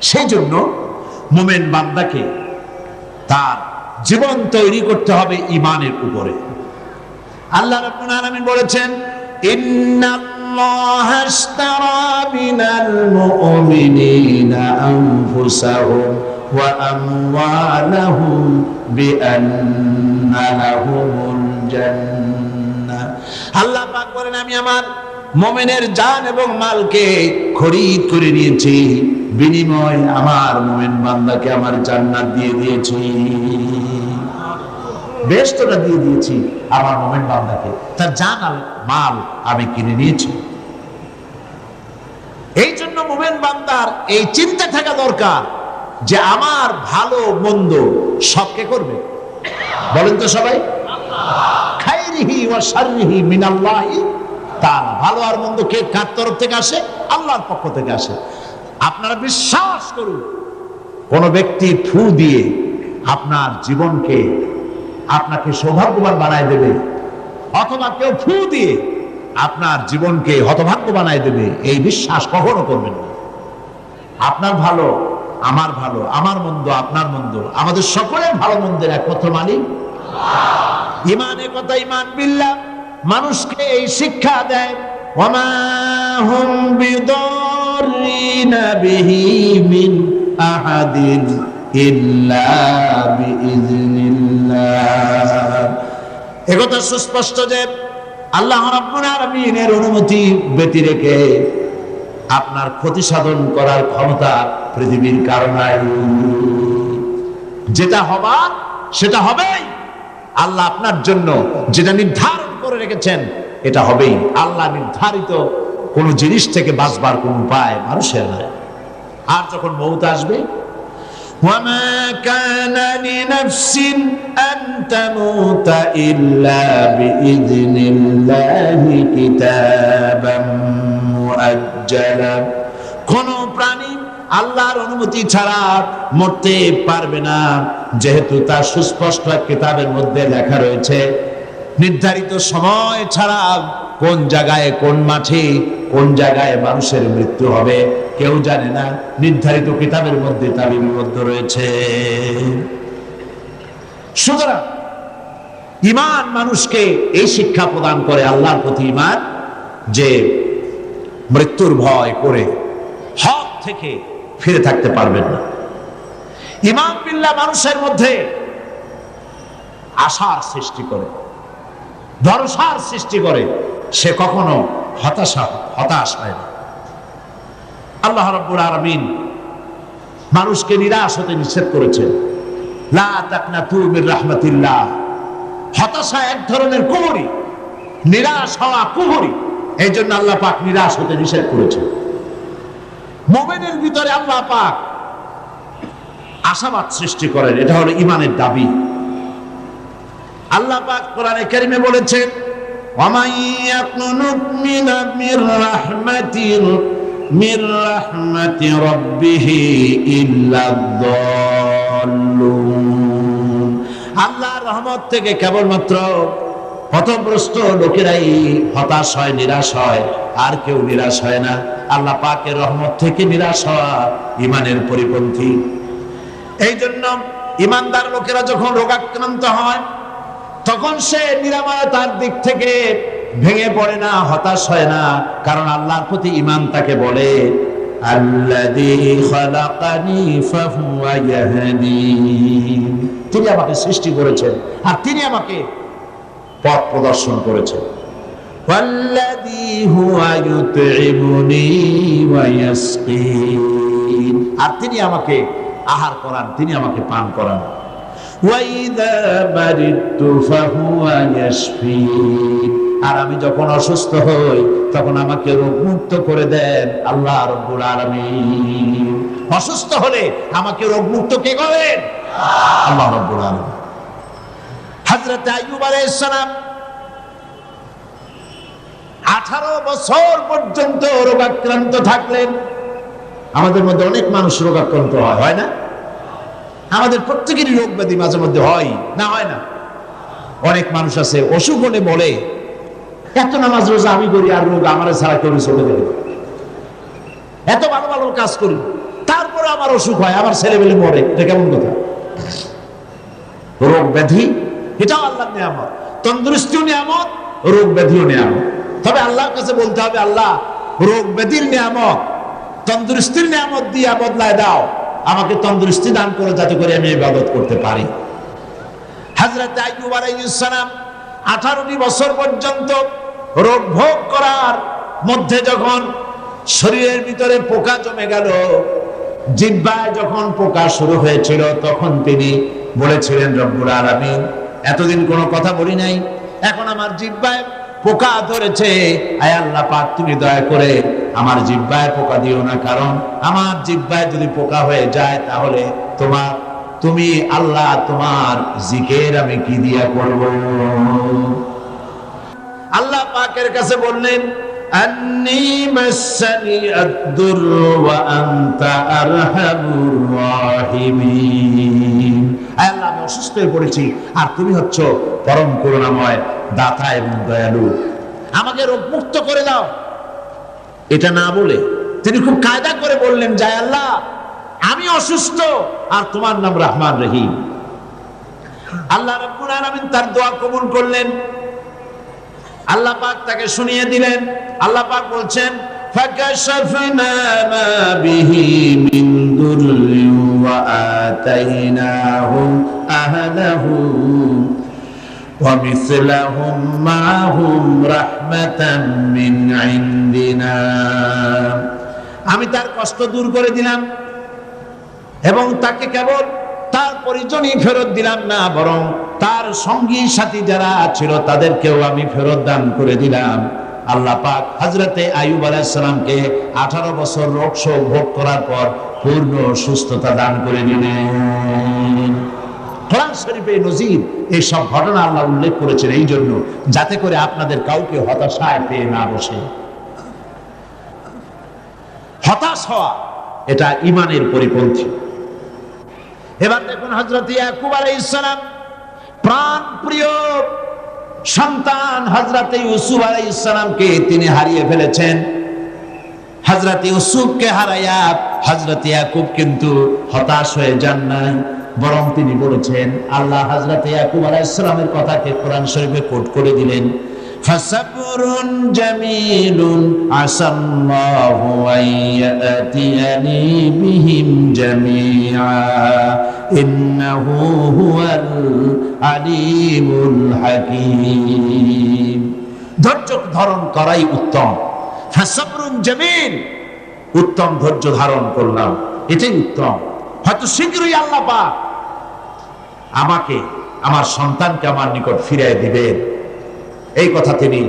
সেই জন্য মুমিন বান্দাকে তার জীবন তৈরি করতে হবে ঈমানের উপরে। আল্লাহ রাব্বুল আলামিন বলেছেন, ইন্নাল্লাহা আশতারা মিনাল মুমিনিনা আনফুসাহুম ওয়া আমওয়ালাহুম বিআন্না লাহুমুল জান্নাহ। আল্লাহ পাক বলেন, আমি আমার মুমিনের জান এবং মালকে খরিদ করে নিয়েছি, বিনিময় আমার মুমিন বান্দাকে আমার জান্নাত দিয়ে দিয়েছি, বেহেশতটা দিয়ে দিয়েছি আমার মুমিন বান্দাকে, তার জান আর মাল আমি কিনে নিয়েছি। এই জন্য মুমিন বান্দার এই চিন্তা থাকা দরকার যে আমার ভালো মন্দ সবকে করবে? বলেন তো সবাই, খাইরিহি ওয়া শাররিহি মিনাল্লাহি তাআলা। ভালো আর মন্দ কে কার তরফ থেকে আসে? আল্লাহর পক্ষ থেকে আসে। আপনারা বিশ্বাস করুন, কোন ব্যক্তি ফু দিয়ে আপনার জীবনকে, আপনাকে সৌভাগ্যবান বানায় দেবে, অথবা কেউ ফু দিয়ে আপনার জীবনকে হতভাগ্য বানায় দেবে, এই বিশ্বাস কখনো করবেন না। আপনার ভালো আমার ভালো, আমার মন্দ আপনার মন্দ, আমাদের সকলের ভালো মন্দের একমাত্র মালিক আল্লাহ। ঈমানের কথা, ঈমান বিল্লাহ মানুষকে এই শিক্ষা দেয়, ওয়ামা হুম বিদাররিনা বিহি মিন আহাদিন ইল্লা বিইজনিল্লাহ। একথা সুস্পষ্ট যে আল্লাহ রাব্বুল আলামিনের অনুমতি ব্যতি রেখে আপনার ক্ষতি সাধন করার ক্ষমতা পৃথিবীর কারো নাই। যেটা হবার সেটা হবেই। আল্লাহ আপনার জন্য যেটা নির্ধারণ করে রেখেছেন এটা হবেই। আল্লাহ নির্ধারিত কোন জিনিস থেকে বাঁচবার কোন উপায় মানুষের নাই। আর যখন মউত আসবে, ওয়ামা কানা লিনাফসিন আন তামুতা ইল্লা বিইذনিল্লাহি কিতাবাম মুআজ্জালা। কোন প্রাণী আল্লাহর অনুমতি ছাড়া মরতে পারবে না, যেহেতু তার সুস্পষ্ট কিতাবের মধ্যে লেখা রয়েছে নির্ধারিত সময় ছাড়া কোন জায়গায়, কোন মাঠে, কোন জায়গায় মানুষের মৃত্যু হবে কেউ জানে না। নির্ধারিত কিতাবের মধ্যে তা লিপিবদ্ধ রয়েছে। সুতরাং ঈমান মানুষকে এই শিক্ষা প্রদান করে, আল্লাহর প্রতি ঈমান, যে মৃত্যুর ভয় করে হক থেকে ফিরে থাকতে পারবেন না। ঈমান বিল্লাহ মানুষের মধ্যে আশার সৃষ্টি করে, ভরসার সৃষ্টি করে, সে কখনো হতাশ হয় না। আল্লাহ রাব্বুল আলামিন মানুষকে নিরাশ হতে নিষেধ করেছেন, লা তাকনাতু মির রাহমাতিল্লাহ। হতাশা এক ধরনের কুফরি, নিরাশ হওয়া কুফরি। এই জন্য আল্লাহ পাক নিরাশ হতে নিষেধ করেছেন। মুমিনের ভিতরে আল্লাহ পাক আশাবাদ সৃষ্টি করেন, এটা হলো ঈমানের দাবি। আল্লাহ পাক কোরআনে কারিমে বলেছেন, ওয়ামান ইয়াকুনুত মির রাহমাতি রাব্বিহি ইল্লা যাল্লুন। আল্লাহর রহমত থেকে কেবলমাত্র পথভ্রষ্ট লোকেরাই হতাশ হয়, নিরাশ হয়, আর কেউ নিরাশ হয় না। আল্লাহ পাকের রহমত থেকে নিরাশ হওয়া ঈমানের পরিপন্থী। এই জন্য ঈমানদার লোকেরা যখন রোগাক্রান্ত হয় তখন সে নিরাময়তার দিক থেকে ভেঙে পড়ে না, হতাশ হয় না, কারণ আল্লাহর প্রতি ঈমান তাকে বলে আল্লাযী খালাকানি ফাহুয়া ইয়াহদিন, তিনি আমাকে সৃষ্টি করেছেন আর তিনি আমাকে পথ প্রদর্শন করেছেন। ওয়াল্লাযী হুয়া ইউতঈমুনি ওয়া ইয়াসকিন, আর তিনি আমাকে আহার করান, তিনি আমাকে পান করান। ওয়া ইযা মারিদতু ফাহুয়া ইয়াশফিন, আর আমি যখন অসুস্থ হই তখন আমাকে রোগমুক্ত করে দেন আল্লাহ রাব্বুল আলামিন। অসুস্থ হলে আমাকে রোগমুক্ত কে করেন? আল্লাহ রাব্বুল আলামিন। হযরত আইয়ুব আলাইহিস সালাম 18 বছর পর্যন্ত রোগাক্রান্ত থাকলেন। আমাদের মধ্যে অনেক মানুষ রোগাক্রান্ত হয় না? আমাদের প্রত্যেকেরই রোগ ব্যাধি মাঝে মধ্যে হয় না, হয় না? অনেক মানুষ আছে অসুখ হলে বলে, এত নামাজ রোজা আমি করি আর রোগ আমার ছাড়া কেউ চলে যাবে, এত ভালো ভালো কাজ করি তারপরে আমার অসুখ হয়, আমার ছেলেমেলে মরে। এটা কেমন কথা? রোগ ব্যাধি এটাও আল্লাহর নিয়ামত, তন্দুরুস্তিও নিয়ামত, রোগ ব্যাধিও নিয়ামত। তবে আল্লাহর কাছে বলতে হবে, আল্লাহ রোগ ব্যাধির নিয়ামত তন্দুরুস্তির নিয়ামত দিয়া বদলায় দাও, আমাকে তন্দুরুস্তি দান করো যাতে করে আমি ইবাদত করতে পারি। হযরত আইয়ুব আলাইহিস সালাম 18টি বছর পর্যন্ত রোগ ভোগ করার মধ্যে যখন শরীরের ভিতরে পোকা জমে গেল, জিহ্বায় যখন পোকা শুরু হয়েছিল, তখন তিনি বলেছিলেন, রব্বুল আলামিন, এতদিন কোনো কথা বলি নাই, এখন আমার জিহ্বায় পোকা ধরেছে, আয় আল্লাহ পাক তুমি দয়া করে আমার জিহ্বায় পোকা দিও না, কারণ আমার জিহ্বায় যদি পোকা হয়ে যায় তাহলে তুমি আল্লাহ তোমার জিকির আমি কি দিয়া করব? আল্লাহ পাকের কাছে বললেন, আন্নী মাসানি আদ-দুর ওয়া আনতা আরহামুর রাহিমিন। আয় আল্লাহ, আমি অসুস্থ হয়ে পড়েছি আর তুমি হচ্ছ পরম করুণাময়, দাতা এবং দয়ালু, আমাকে রোগ মুক্ত করে দাও। এটা না বলে তিনি খুব কায়দা করে বললেন, যায় আল্লাহ আমি অসুস্থ আর তোমার নাম রহমান রহিম। আল্লাহ রাব্বুল আলামিন তার দোয়া কবুল করলেন, আল্লাহ পাক তাকে শুনিয়ে দিলেন। আল্লাহ পাক বলছেন, ফাকাশাফনা মা বিহি মিন দুররি ওয়া আতাইনাহু আহলাহু ওয়া মিসলাহুম মাহুম রাহমাতাম মিন ইনদিনা। আমি তার কষ্ট দূর করে দিলাম এবং তাকে কেবল তার পরিজনই ফেরত দিলাম না, বরং তার সঙ্গী সাথী যারা ছিল তাদেরকেও আমি ফেরত দান করে দিলাম। আল্লাহ পাক হযরতে আইয়ুব আলাইহিস সালামকে 18 বছর রোগ শোক ভোগ করার পর পূর্ণ সুস্থতা দান করে দিলেন। কোরআন শরীফে নজির এই সব ঘটনা আল্লাহ উল্লেখ করেছেন এই জন্য, যাতে করে আপনাদের কাউকে হতাশায় পেয়ে না বসে। হতাশ হওয়া এটা ঈমানের পরিপন্থী। এবার দেখুন, হযরত ইয়াকুব আলাইহিস সালাম প্রাণ প্রিয় সন্তান হযরত ইউসুফ আলাইহিস সালামকে তিনি হারিয়ে ফেলেছেন। হযরত ইউসুফকে হারায়া হযরত ইয়াকুব কিন্তু হতাশ হয়ে যান নাই, বরং তিনি বলেছেন, আল্লাহ হযরত ইয়াকুব আলাইহিস সালামের কথাকে কোরআন শরীফে কোট করে দিলেন, ফাসাবরুন জামিলুন আসাল্লাহু আইয়াতিয়ানি বিহিম জামিআ ইন্নাহু হুয়াল আলিমুল হাকীম। ধৈর্য ধারণ করাই উত্তম। ফাসাবরুন জামিল, উত্তম ধৈর্য ধারণ করলাম, এটাই উত্তম। হয়তো শীঘ্রই আল্লাহ পাক আমাকে, আমার সন্তানকে আমার নিকট ফিরিয়ে দিবেন, এই কথা তিনি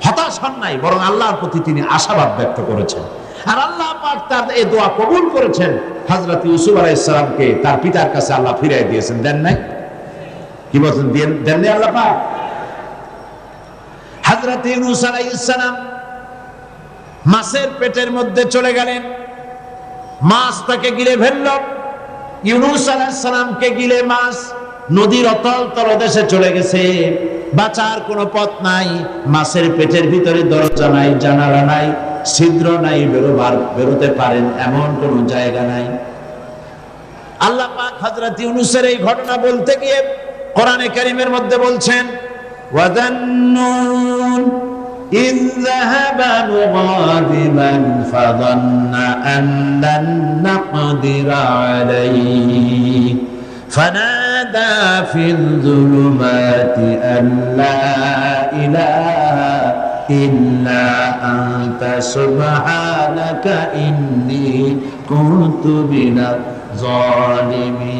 হতাশ হন নাই, বরং আল্লাহর প্রতি তিনি আশাবাদ ব্যক্ত করেছেন। আর আল্লাহ পাক তার এই দোয়া কবুল করেছেন। হযরত ইউসুফ আলাইহিস সালামকে তার পিতার কাছে আল্লাহ ফিরিয়ে দিয়েছেন, দেন নাই? কি বলেন, দেন নাই আল্লাহ পাক? হযরত ইউনূস আলাইহিস সালাম মাছের পেটের মধ্যে চলে গেলেন, মাছ তাকে গিলে ফেলল। ইউনূস আলাইহিস সালামকে গিলে মাছ নদীর অতল তলদেশে চলে গেছে, বাঁচার কোনো পথ নাই। মাছের পেটের ভিতরে দরজা নাই, জানালা নাই, ছিদ্র নাই, বেরোতে পারেন এমন কোনো জায়গা নাই। আল্লাহ পাক হযরত ইউনূসের এই ঘটনা বলতে গিয়ে কোরআনে কারীমের মধ্যে বলছেন, ওয়াযান্নুন إذ ذهب مغاضبا فظن أن لن نقدر عليه فنادى في الظلمات أن لا إله إلا أنت سبحانك إني كنت من الظالمين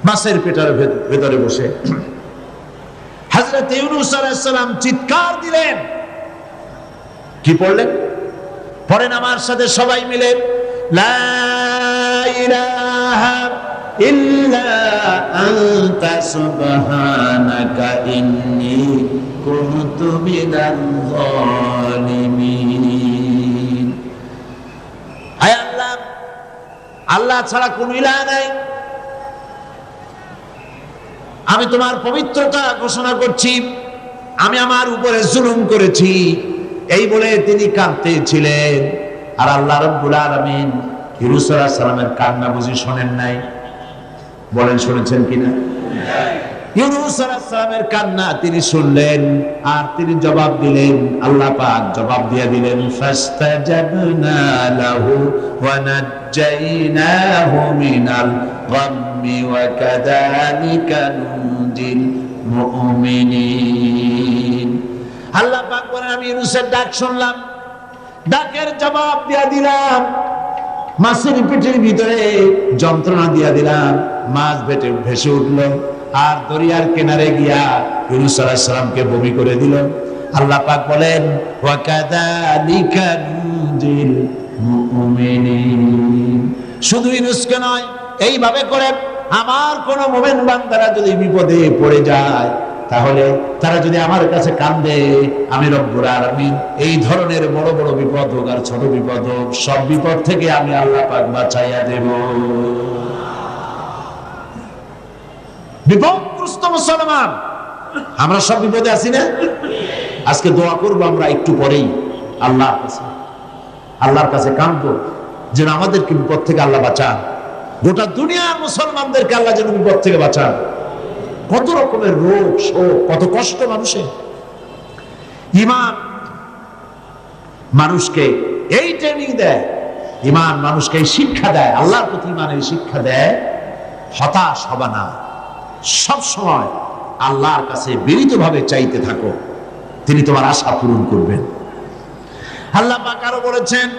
মাছের পেটের ভেতরে বসে হযরত ইউনূস আলাইহিস সালাম চিৎকার দিলেন। কি পড়লেন? পড়েন আমার সাথে সবাই মিলে, লা ইলাহা ইল্লা আনতা সুবহানাকা ইন্নী কুনতু মিনাল যালিমিন। হায় আল্লাহ, আল্লাহ ছাড়া কোনো ইলাহ নাই, আমি তোমার পবিত্রতা ঘোষণা করছি, আমি আমার উপরে জুলুম করেছি। এই বলে তিনি কাঁদতেছিলেন। আর আল্লাহ রাব্বুল আলামিন ইউনূস আলাইহিস সালামের কান্না বুঝি শোনেন নাই? বলেন শুনেছেন কিনা? ইউনূস আলাইহিস সালামের কান্না তিনি শুনলেন, আর তিনি জবাব দিলেন। আল্লাহ পাক জবাব দিয়ে দিলেন, ফাস্তাজাবনা লাহু ওয়া নাজ্জাইনাহু মিনাল গাম্মি ওয়া কাযালিকা নুনজিল মুমিনিন। আল্লাহ পাক বলেন, আমি ইউনূসের ডাক শুনলাম, ডাকের জবাব দিয়ে দিলাম, মাছের পেটের ভিতরে যন্ত্রণা দিয়ে দিলাম, মাছ ভেসে উঠলো, আর দরিয়ার কিনারে গিয়া ইউনূস আলাইহিস সালামকে বমি করে দিল। আল্লাহ পাক বলেন, ওয়া কাযালিকা নুনজিল মুমিনিন। শুধু ইউনূসকে নয়, এইভাবে করে আমার কোন মুমিন বান্দারা যদি বিপদে পড়ে যায়, তাহলে তারা যদি আমার কাছে কান্দে, আমি রব্বুল আলামিন এই ধরনের বড় বড় বিপদ হোক আর ছোট বিপদ হোক, সব বিপদ থেকে আমি আল্লাহ পাক বাঁচাইয়া দেব। বিপদগ্রস্ত মুসলমান, আমরা সব বিপদে আছি না? আজকে দোয়া করবো আমরা একটু পরেই আল্লাহর কাছে কাঁদবো যেন আমাদেরকে বিপদ থেকে আল্লাহ বাঁচান। গোটা দুনিয়ার মুসলমানদেরকে আল্লাহ যেন বিপদ থেকে বাঁচান। কত রকমের রোগ শোক, কত কষ্ট মানুষের। ঈমান মানুষকে এই ট্রেনিং দেয়, ঈমান মানুষকে এই শিক্ষা দেয়, আল্লাহর প্রতি ঈমানের শিক্ষা দেয়, হতাশ হবে না, সব সময় আল্লাহর কাছে বিনীতভাবে চাইতে থাকো, তিনি তোমার আশা পূরণ করবেন। আল্লাহ পাক আরো বলেছেন,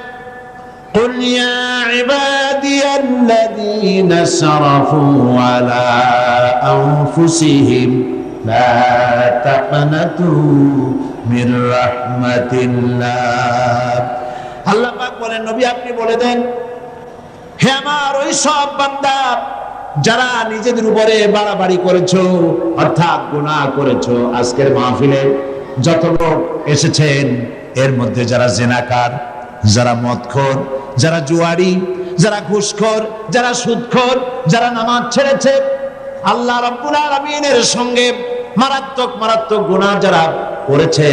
قل يا عبادي الذين اسرفوا على أنفسهم لا تقنطوا من رحمة الله। আল্লাহ পাক বলেন, নবী আপনি বলে দেন, হে আমার ওই সব বান্দা যারা নিজেদের উপরে বাড়াবাড়ি করেছো, অর্থাৎ গুনাহ করেছো। আজকের মাহফিলে যত লোক এসেছেন, এর মধ্যে যারা জিনাকার, যারা মদখোর, যারা জুয়ারি, যারা ঘুষখোর, যারা সুদখোর, যারা নামাজ ছেড়েছে, আল্লাহ রাব্বুল আলামিনের সঙ্গে মারাত্মক মারাত্মক গুনাহ যারা করেছে,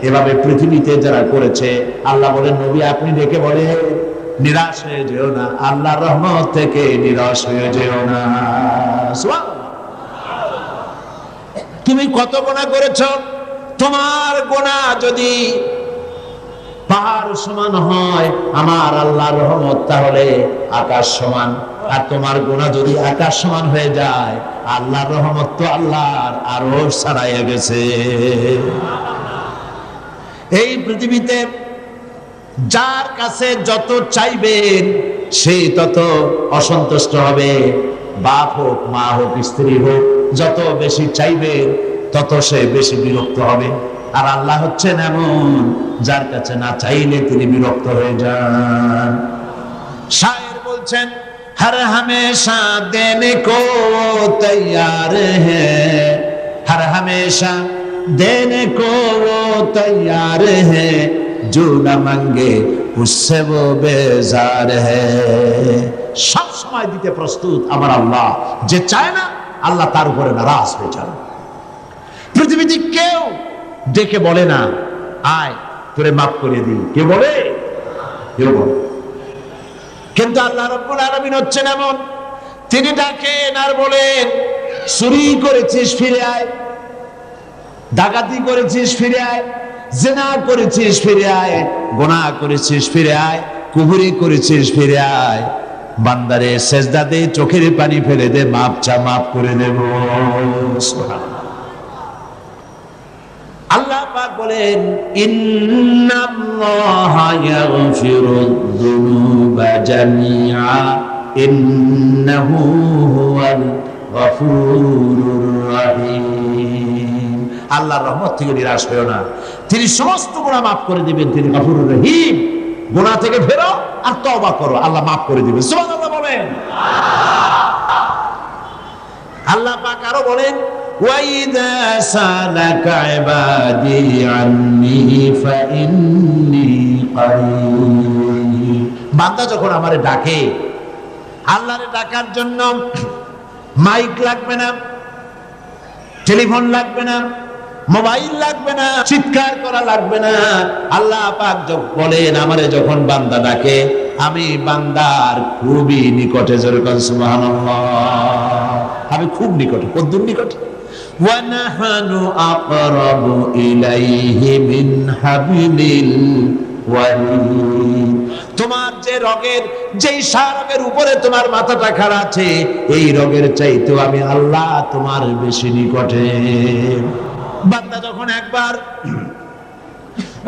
এভাবে পৃথিবীতে যারা করেছে, আল্লাহ বলেন, নবী আপনি ডেকে বলে নিরাশ হয়ে যেও না, আল্লাহর রহমত থেকে নিরাশ হয়ে যেও না। তুমি কত গুনাহ করেছো, তোমার গুনাহ যদি পাহাড় সমান হয় আমার আল্লাহর রহমত তাহলে আকাশ সমান, আর তোমার গুনাহ যদি আকাশ সমান হয়ে যায়, আল্লাহর রহমত তো আল্লাহর আরশ ছাড়াইয়া গেছে। এই পৃথিবীতে যার কাছে যত চাইবেন সে তত অসন্তুষ্ট হবে। বাপ হোক, মা হোক, স্ত্রী হোক, যত বেশি চাইবেন তত সে বেশি বিরক্ত হবে। আর আল্লাহ হচ্ছেন এমন, যার কাছে না চাইলে তিনি বিরক্ত হয়ে যান। শায়ের বলছেন, हर हमेशा देने को तैयार है, हर हमेशा देने को वो तैयार है, जो न मांगे उससे वो बेजार है। সব সময় দিতে প্রস্তুত আমার আল্লাহ, যে চায় না আল্লাহ তার উপরে নারাজ হয়ে যান। পৃথিবীতে কেউ ডেকে বলে না, আয় তোরে মাফ করে দিই, কে বলে? কেউ বলে। কিন্তু আল্লাহ রাব্বুল আলামিন হচ্ছেন এমন, তিনি ডাকেন আর বলেন, চুরি করেছিস ফিরে আয়, ডাকাতি করেছিস ফিরে আয়, জিনা করেছিস ফিরে আয়, গুনাহ করেছিস ফিরে আয়, কুফরি করেছিস ফিরে আয়। বান্দারে সেজদা দে, চোখের পানি ফেলে দে, মাপ চা, মাফ করে দেব। আল্লাহ পাক বলেন ইন্নাল্লাহা ইয়াগফিরুয-যুনুবা জামিআ ইন্নাহু হুয়াল গফুরুর রহিম। আল্লাহর রহমত থেকে নিরাশ হয়ো না, তিনি সমস্ত গুনাহ মাফ করে দিবেন, তিনি গফুরুর রহিম। গুনাহ থেকে ফেরো আর তওবা করো, আল্লাহ মাফ করে দিবেন। সুবহানাল্লাহ বলেন। আল্লাহ পাক আরো বলেন ওয়াইদা সালাকা ইবাদি আন্নী ফাইন্নী কারীব। বান্দা যখন আমারে ডাকে, আল্লাহরে ডাকার জন্য মাইক লাগবে না, টেলিফোন লাগবে না, মোবাইল লাগবে না, চিৎকার করা লাগবে না। আল্লাহ পাক বলেন আমারে যখন বান্দা ডাকে, আমি বান্দার খুবই নিকটে। যেরকম সুবহানাল্লাহ, আমি খুব নিকটে। কদ্দুর নিকটে? ওয়া নাহানু আকরাবু ইলাইহি মিন হাবিলিল ওয়ারিদ। তোমার যে রগের, যেই রগের উপরে তোমার মাথাটা খাড়া আছে, এই রগের চাইতেও আমি আল্লাহ তোমার বেশি নিকটে। বান্দা যখন একবার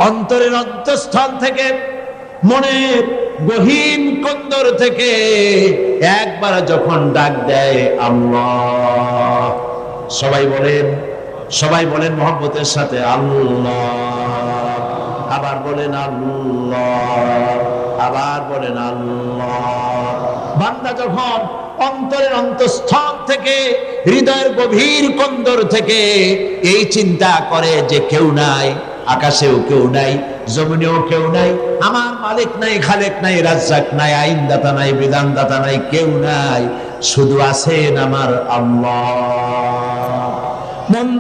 অন্তরের অন্তঃস্থল থেকে, মনের গহীন কন্দর থেকে একবার যখন ডাক দেয় আল্লাহ, সবাই বলেন মহব্বতের সাথে আল্লাহ, আবার বলেন আল্লাহ, আবার বলেন আল্লাহ। বান্দা যখন অন্তরের অন্তঃস্থল থেকে, হৃদয়ের গভীর কন্দর থেকে এই চিন্তা করে যে কেউ নাই, আকাশেও কেউ নাই, জমিনেও কেউ নাই, আমার মালিক নাই, খালেক নাই, রাজ্জাক নাই, আইনদাতা নাই, বিধানদাতা নাই, কেউ নাই, শুধু আছেন আমার আল্লাহ।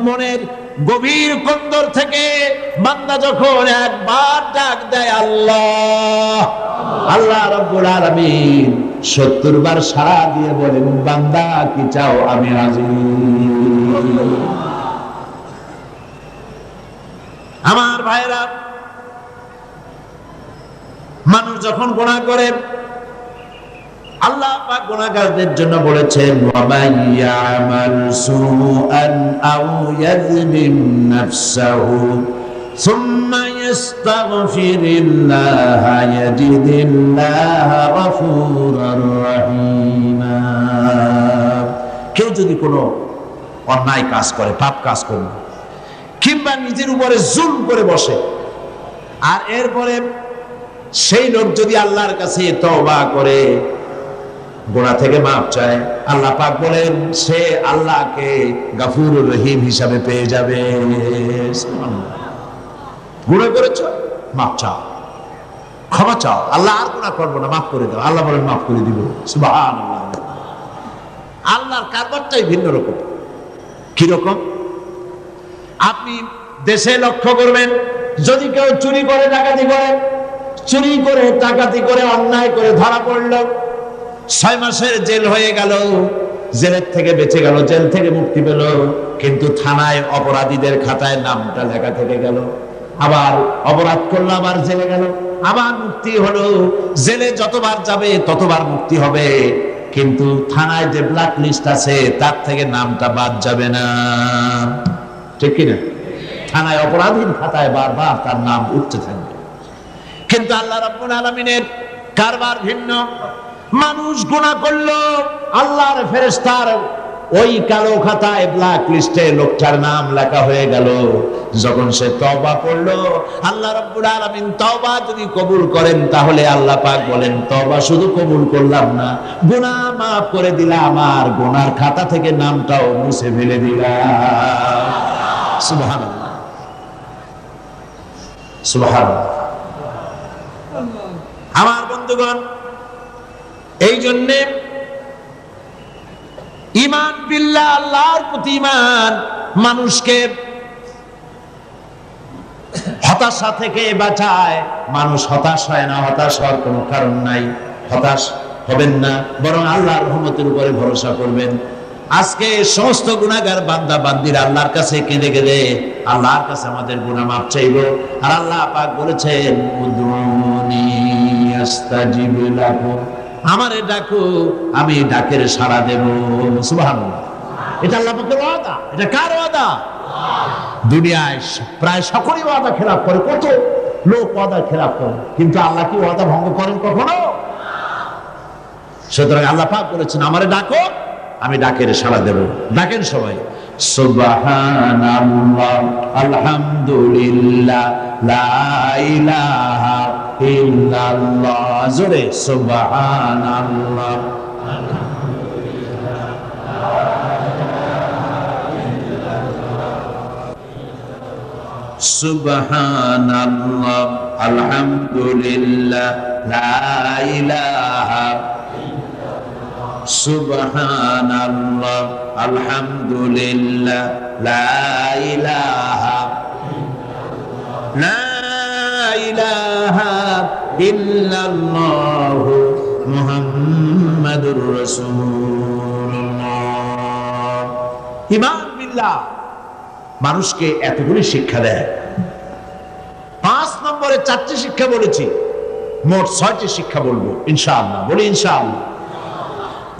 মনের গভীর কন্দর থেকে বান্দা যখন একবার ডাক দেয় আল্লাহ, আল্লাহ রাব্বুল আলামিন 70 বার সাড়া দিয়ে বলেন বান্দা কি চাও, আমি রাজি। আমার ভাইরা, মানুষ যখন গুনাহ করে, আল্লাহ পাক গুনাহগারদের জন্য বলেছেন ওয়া মাইয়ামাল সুআন আও ইয়াযলিম নাফসাহু সুম্মা ইস্তাগফিরিল্লাহা ইয়াজিদিল্লাহা গফুরার রহিমা। কেউ যদি কোনো অন্যায় কাজ করে, পাপ কাজ করে, কিংবা নিজের উপরে জুলম করে বসে, আর এরপরে সেই লোক যদি আল্লাহর কাছে তওবা করে, গুনাহ থেকে মাপ চায়, আল্লাহ পাক বলেন সে আল্লাহকে গফুরুর রহিম হিসাবে পেয়ে যাবে। গুনাহ করেছ, মাপ চাও, ক্ষমা চাও, আল্লাহ আর গুনাহ করবো না, মাফ করে দাও। আল্লাহ বলেন মাফ করে দিব। সুবহানাল্লাহ। আল্লাহর কারবারটাই ভিন্ন রকম। কি রকম? আপনি দেশে লক্ষ্য করবেন, যদি কেউ চুরি করে, ডাকাতি করে, চুরি করে, ডাকাতি করে, অন্যায় করে ধরা পড়ল, 6 মাসের জেল হয়ে গেল, জেলের থেকে বেঁচে গেল, জেল থেকে মুক্তি পেল, কিন্তু থানায় অপরাধীদের খাতায় নামটা লেখা থেকে গেল। আবার অপরাধ করলো, আবার জেলে গেল, আবার মুক্তি হলো। জেলে যতবার যাবে ততবার মুক্তি হবে, কিন্তু থানায় যে ব্ল্যাক লিস্ট আছে তার থেকে নামটা বাদ যাবে না। ঠিক কিনা? থানায় অপরাধীর খাতায় বারবার তার নাম উঠতে থাকবে। কিন্তু আল্লাহ রাব্বুল আলামিনের কারবার ভিন্ন। মানুষ গুনাহ করলো, আল্লাহর ফেরেশতার ওই কালো খাতায় ব্ল্যাক লিস্টে লোকটার নাম লেখা হয়ে গেল। যখন সে তওবা করলো, আল্লাহ রাব্বুল আলামিন তওবা যদি কবুল করেন, তাহলে আল্লাহ পাক বলেন তওবা শুধু কবুল করলাম না, গুনাহ মাফ করে দিলাম, আর গুনার খাতা থেকে নামটাও মুছে ফেলে দিলাম। সুবহানাল্লাহ, সুবহানাল্লাহ। আমার বন্ধুগণ, এই জন্যে ঈমান বিল্লাহ, আল্লাহর প্রতি ঈমান, মানুষকে হতাশা থেকে বাঁচায়। মানুষ হতাশ হয় না, হতাশ হওয়ার কোনো কারণ নাই। হতাশ হবেন না, বরং আল্লাহর রহমতের উপরে ভরসা করবেন। আজকে সমস্ত গুনাহগার বান্দা বান্দিরা আল্লাহর কাছে কেঁদে কেঁদে আল্লাহর কাছে আমাদের গুনাহ মাফ চাইবো। আর আল্লাহ পাক বলেছেন উদউনি আস্তাজিব লাকুম, আমারে ডাকো আমি ডাকের সাড়া দেব। সুবহানাল্লাহ, এটা আল্লাহ পাকের ওয়াদা। এটা কার ওয়াদা? দুনিয়ায় প্রায় সকলেই ওয়াদা খেলাপ করে, কত লোক ওয়াদা খেলাপ করে, কিন্তু আল্লাহ কি ওয়াদা ভঙ্গ করেন কখনো? সুতরাং আল্লাহ পাক বলেছেন আমারে ডাকো আমি ডাকের সাড়া দেব। ডাকেন সবাই, সুবহানাল্লাহ আলহামদুলিল্লাহ লা ইলাহা ইল্লাল্লাহ, জোরে সুবহানাল্লাহ। সুবহানাল্লাহ আলহামদুলিল্লাহ লা ইলাহা, সুবহানাল্লাহ আলহামদুলিল্লাহ লা ইলাহা, লা ইলাহা ইল্লাল্লাহ মুহাম্মাদুর রাসূলুল্লাহ। ঈমান বিল্লাহ মানুষকে এতগুলি শিক্ষা দেয়। 5 নম্বরে 4টি শিক্ষা বলেছি, মোট 6টি শিক্ষা বলবো ইনশাআল্লাহ। বলি ইনশাআল্লাহ।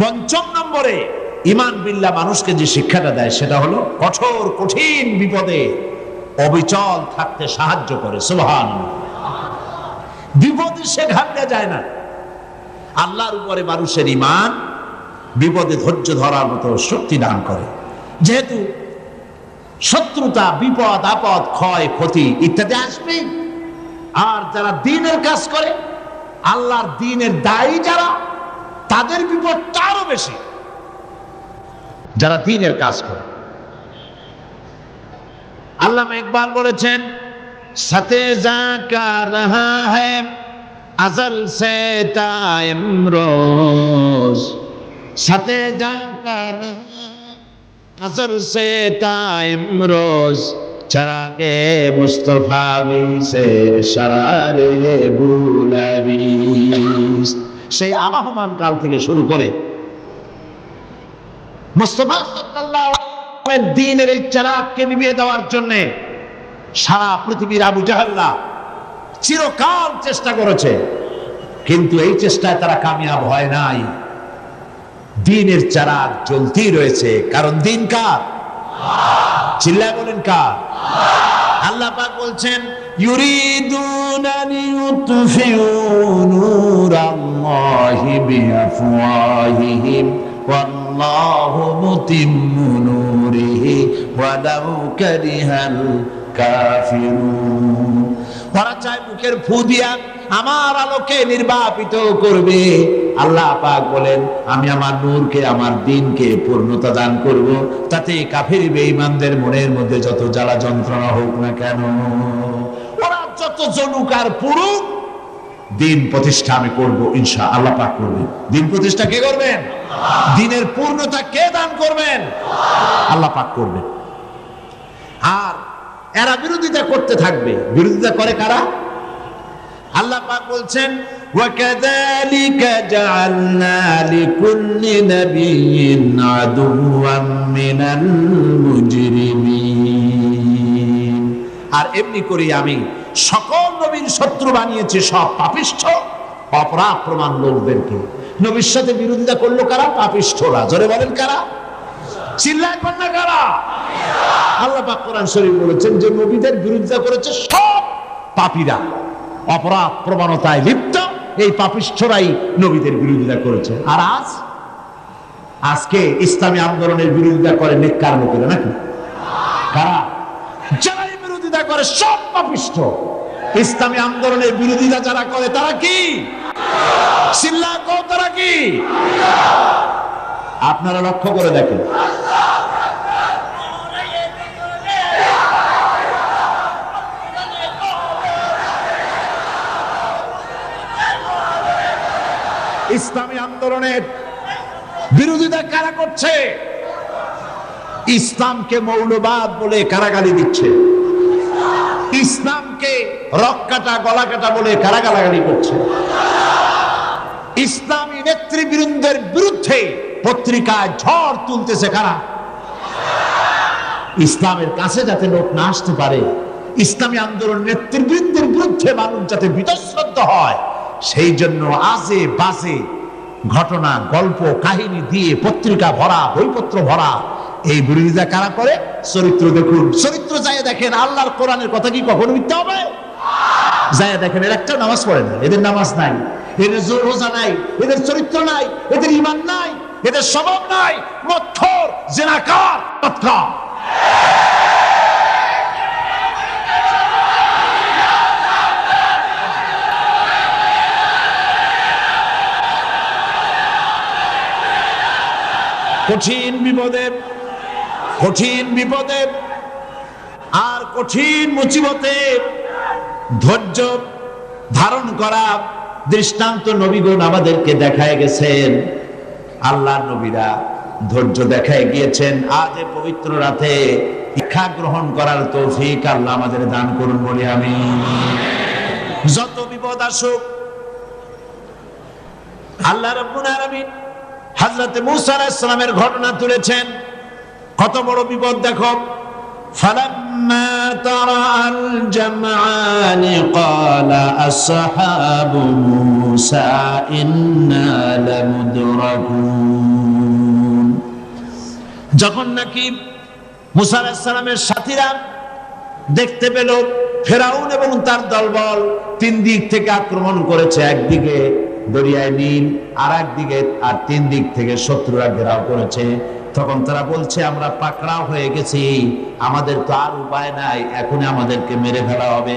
5ম নম্বরে ঈমান বিল্লাহ মানুষকে যে শিক্ষাটা দেয় সেটা হলো কঠোর কঠিন বিপদে অবিচল থাকতে সাহায্য করে। সুবহানাল্লাহ, বিপদে সে ঘাবড়ে যায় না। আল্লাহর উপরে মানুষের ঈমান বিপদে ধৈর্য ধরার মতো শক্তি দান করে। যেহেতু শত্রুতা, বিপদ আপদ, ক্ষয় ক্ষতি ইত্যাদি আসবে, আর যারা দ্বীনের কাজ করে, আল্লাহর দ্বীনের দায়ী যারা, তাদের বিপদ আরো বেশি। যারা দ্বীনের কাজ করে, আল্লামা ইকবাল বলেছেন সাথে যা কা রাহা হ্যায় আজল সে টাইম রোজ, সাথে যা কা अजल से टाइम रोज चरागे मुस्तफावी से शरारे बुलाविस। সেই আবাহমান কাল থেকে শুরু করে মুস্তাফা সাল্লাল্লাহু আলাইহি দ্বীনের এই চারাগকে নিভিয়ে দেওয়ার জন্য সারা পৃথিবীর আবু জাহেলরা চিরকাল চেষ্টা করেছে, কিন্তু এই চেষ্টায় তারা কামিয়াব হয় নাই। দ্বীনের চারাগ জ্বলতেই রয়েছে, কারণ দ্বীন কার? চিল্লায় বলেন কার? আল্লাহ পাক বলছেন ইউরিদুনা লিইউতফিউ নূরাল্লাহি বিআফওয়াহিহিম ওয়াল্লাহু মুতিম্মু নূরিহি ওয়ালাউ কারিহাল কাফিরুন। ওরা চায় মুখের ফু দিয়া আমার আলোকে নির্বাপিত করবে। আল্লাহ পাক বলেন আমি আমার নূরকে, আমার দ্বীনকে পূর্ণতা দান করব, তাতে কাফির বেঈমানদের মনের মধ্যে যত জ্বালা যন্ত্রণা হোক না কেন, ওরা যত জনুক আর পুরুক, দ্বীন প্রতিষ্ঠা আমি করব ইনশাআল্লাহ। আল্লাহ পাক করবেন। দ্বীন প্রতিষ্ঠা কে করবেন? দ্বীনের পূর্ণতা কে দান করবেন? আল্লাহ পাক করবেন। আর এরা বিরোধিতা করতে থাকবে। বিরোধিতা করে কারা? আল্লাহ পাক বলছেন ওয়াকাযালিকা জাআলনা লিকুল্লি নাবিয়্যিন আদুওয়াম মিনাল মুজরিমিন। আর এমনি করে আমি সকল নবীর শত্রু বানিয়েছি সব পাপিষ্ঠ অপরাধ প্রমাণ লোকদেরকে। নবীর সাথে বিরোধিতা করলো কারা? পাপিষ্ঠরা। জোরে বলেন কারা? চিল্লায় কোন না কারা? আল্লাহ পাক কোরআন শরীফ বলেছেন যে নবীদের বিরোধিতা করেছে সব পাপীরা, অপরাধ প্রবণতায় লিপ্ত এই পাপিষ্ঠরাই নবীদের বিরোধিতা করেছে। আর আজকে ইসলামী আন্দোলনের বিরোধিতা করে নেককার লোকেরা, নাকি? কারা? যারা এই বিরোধিতা করে সব পাপিষ্ঠ। ইসলামী আন্দোলনের বিরোধিতা যারা করে তারা কি? চিল্লায় কও তারা কি? আপনারা লক্ষ্য করে দেখেন, ইসলামী আন্দোলনের বিরোধিতা কারা করছে? ইসলামকে মৌলবাদ বলে কারা গালি দিচ্ছে? ইসলামকে রক কাটা গলা কাটা বলে কারা গালাগালি করছে? ইসলামী নেতৃবৃন্দের বিরুদ্ধে পত্রিকায় ঝড় তুলতেছে কারা? ইসলামের কাছে যাতে লোক না আসতে পারে, ইসলামী আন্দোলন নেতৃবৃন্দের বিরুদ্ধে মানুষ যাতে বীতশ্রদ্ধ হয়, সেই জন্য আজে বাজে ঘটনা, গল্প, কাহিনী দিয়ে পত্রিকা ভরা, বইপত্র ভরা। এই বিরোধিতা কারা করে? চরিত্র দেখুন, চরিত্র যায় দেখেন। আল্লাহর কোরআনের কথা কি কখনো মিথ্যা হবে? যায় দেখেন, এর একটা নামাজ পড়ে না, এদের নামাজ নাই, এদের রোজা নাই, এদের চরিত্র নাই, এদের ঈমান নাই, এদের স্বভাব নাই, মৎখর, জিনাকার, বদকার। কঠিন বিপদে, কঠিন বিপদে আর কঠিন মুসিবতে ধৈর্য ধারণ করা দৃষ্টান্ত নবীগণ আমাদেরকে দেখায় গেছেন। আল্লাহর নবীরা ধৈর্য দেখায় গিয়েছেন। আজ এই পবিত্র রাতে শিক্ষা গ্রহণ করার তৌফিক আল্লাহ আমাদের দান করুন বলি আমিন। যত বিপদ আসুক, আল্লাহ রাব্বুল আলামিন হযরত মূসা আলাইহিস সালামের ঘটনা তুলেছেন। কত বড় বিপদ দেখো। ফালাম্মা তারাআল জামআনি ক্বালা আসহাবু মূসা ইন্না লামুদরাকুন। যখন নাকি মূসা আলাইহিস সালামের সাথীরা দেখতে পেল ফেরাউন এবং তার দলবল তিন দিক থেকে আক্রমণ করেছে, একদিকে দরিয়ায় নীল, আর একদিকে, আর তিন দিক থেকে শত্রুরা ঘেরাও করেছে, তখন তারা বলছে আমরা পাকড়াও হয়ে গেছি, আমাদের তো আর উপায় নাই, এখন আমাদেরকে মেরে ফেলা হবে।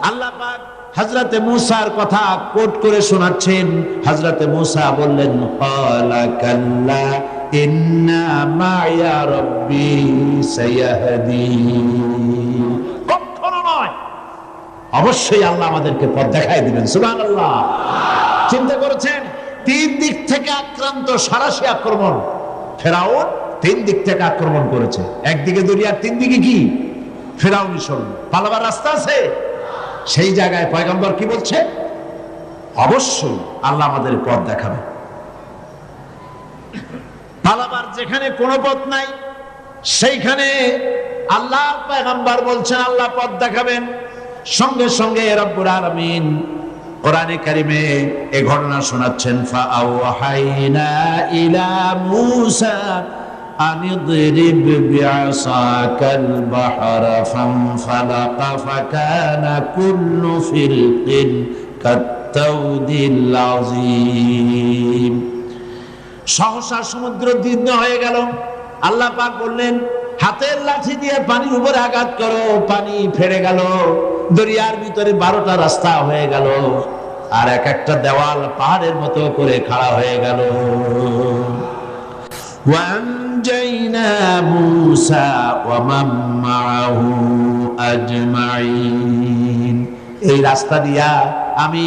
আল্লাহ পাক হযরতে মূসার কথা কোট করে শোনাচ্ছেন। হযরতে মূসা বললেন, ক্বালা কাল্লা ইন্না মা'য়া রাব্বি সায়াহদিন। কখনো নয়, অবশ্যই আল্লাহ আমাদেরকে পথ দেখায় দিবেন। সুবহানাল্লাহ। চিন্তা করেছেন, তিন দিক থেকে আক্রান্ত, সারাশি আক্রমণ। ফেরাউন তিন দিক থেকে আক্রমণ করেছে, একদিকে দরিয়ার, তিন দিকে কি ফেরাউনি সৈন্য। পালাবার রাস্তা আছে? সেই জায়গায় পয়গম্বর কি বলছে? অবশ্যই আল্লাহ আমাদের পথ দেখাবে। পালাবার যেখানে কোনো পথ নাই, সেইখানে আল্লাহ পয়গম্বর বলছেন আল্লাহ পথ দেখাবেন। সঙ্গে সঙ্গে রব্বুল আলামিন কোরআনে কারিমে এই ঘটনা শোনাচ্ছেন। ফাআওহাইনা ইলা মূসা আনিদরিব বিআসাকাল বাহরা ফানফালাকা ফাকানা কুল্লু ফিরকিন কাত্তাউদিল আযীম। সহসা সমুদ্র দীর্ঘ হয়ে গেল। আল্লাহ পাক বললেন, হাতের লাঠি দিয়ে পানির উপরে আঘাত করো, পানি ফেড়ে গেল। দরিয়ার ভিতরে 12টা রাস্তা হয়ে গেল, আর এক একটা দেওয়াল পাহাড়ের মতো করে খাড়া হয়ে গেল। ওয়ানজাইনা মূসা ওয়া মান মাআহু আজমাইন। এই রাস্তা দিয়া আমি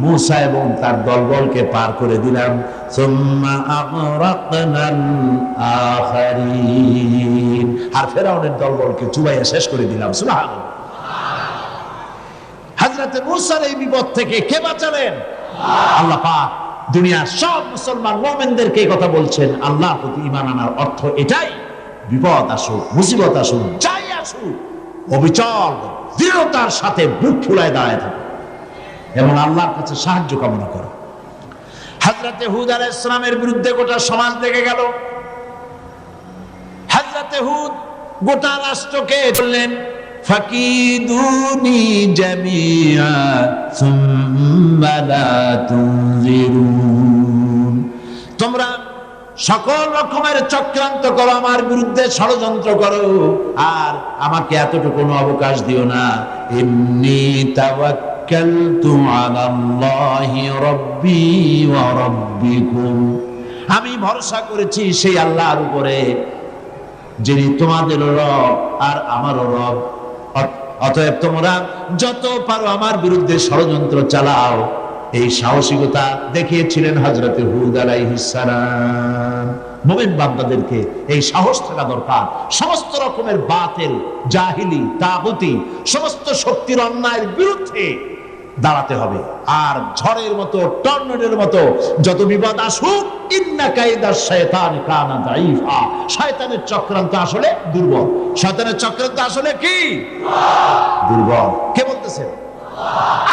মূসা এবং তার দলবলকে পার করে দিলাম। সুম্মা আগরাকনাল আখারিন। আর ফেরাউনের দলবলকে চুবাইয়া শেষ করে দিলাম। সুবহানাল্লাহ। হযরত মূসার এই বিপদ থেকে কে বাঁচালেন? আল্লাহ পাক। দুনিয়ার সব মুসলমান মুমিনদেরকে এই কথা বলছেন, আল্লাহর প্রতি ঈমান আনার অর্থ এটাই, বিপদ আসুক, মুসিবত আসুক, যাই আসুক, অবিচল দৃঢ়তার সাথে বুক ফুলায় দাঁড়ায় থাকো এবং আল্লাহর কাছে সাহায্য কামনা করো। হযরত হুদ আলাইহিস সালামের বিরুদ্ধে গোটা সমাজ লেগে গেল। হযরত হুদ গোটা রাষ্ট্রকে বললেন, ফাকিদুনি জামিআ সুম্মা লা তুনজিরুন। তোমরা সকল রকমের চক্রান্ত করো, আমার বিরুদ্ধে ষড়যন্ত্র করো, আর আমাকে এতটুকু অবকাশ দিও না। ইন্নী তাওয়াক্কালতু আলাল্লাহি রাব্বি ওয়া রাব্বিকুম। আমি ভরসা করেছি সেই আল্লাহর উপরে, যিনি তোমাদের রব আর আমারও রব। অতএব তোমরা যত পারো আমার বিরুদ্ধে ষড়যন্ত্র চালাও। এই সাহসিকতা দেখিয়েছিলেন হযরত হুদ আলাইহিস সালাম। মুমিন বান্দাদেরকে এই সাহস থাকা দরকার। সমস্ত রকমের বাতিল, জাহিলি, তাগুতি, সমস্ত শক্তির অন্যায়ের বিরুদ্ধে দাঁড়াতে হবে। আর ঝড়ের মতো, টর্নেডোর মতো যত বিপদ আসুক, ইন্না কাইদা শায়তান কানা দাঈফা, শয়তানের চক্রান্ত আসলে দুর্বল। শয়তানের চক্রান্ত আসলে কি? দুর্বল। কে বলতেছেন?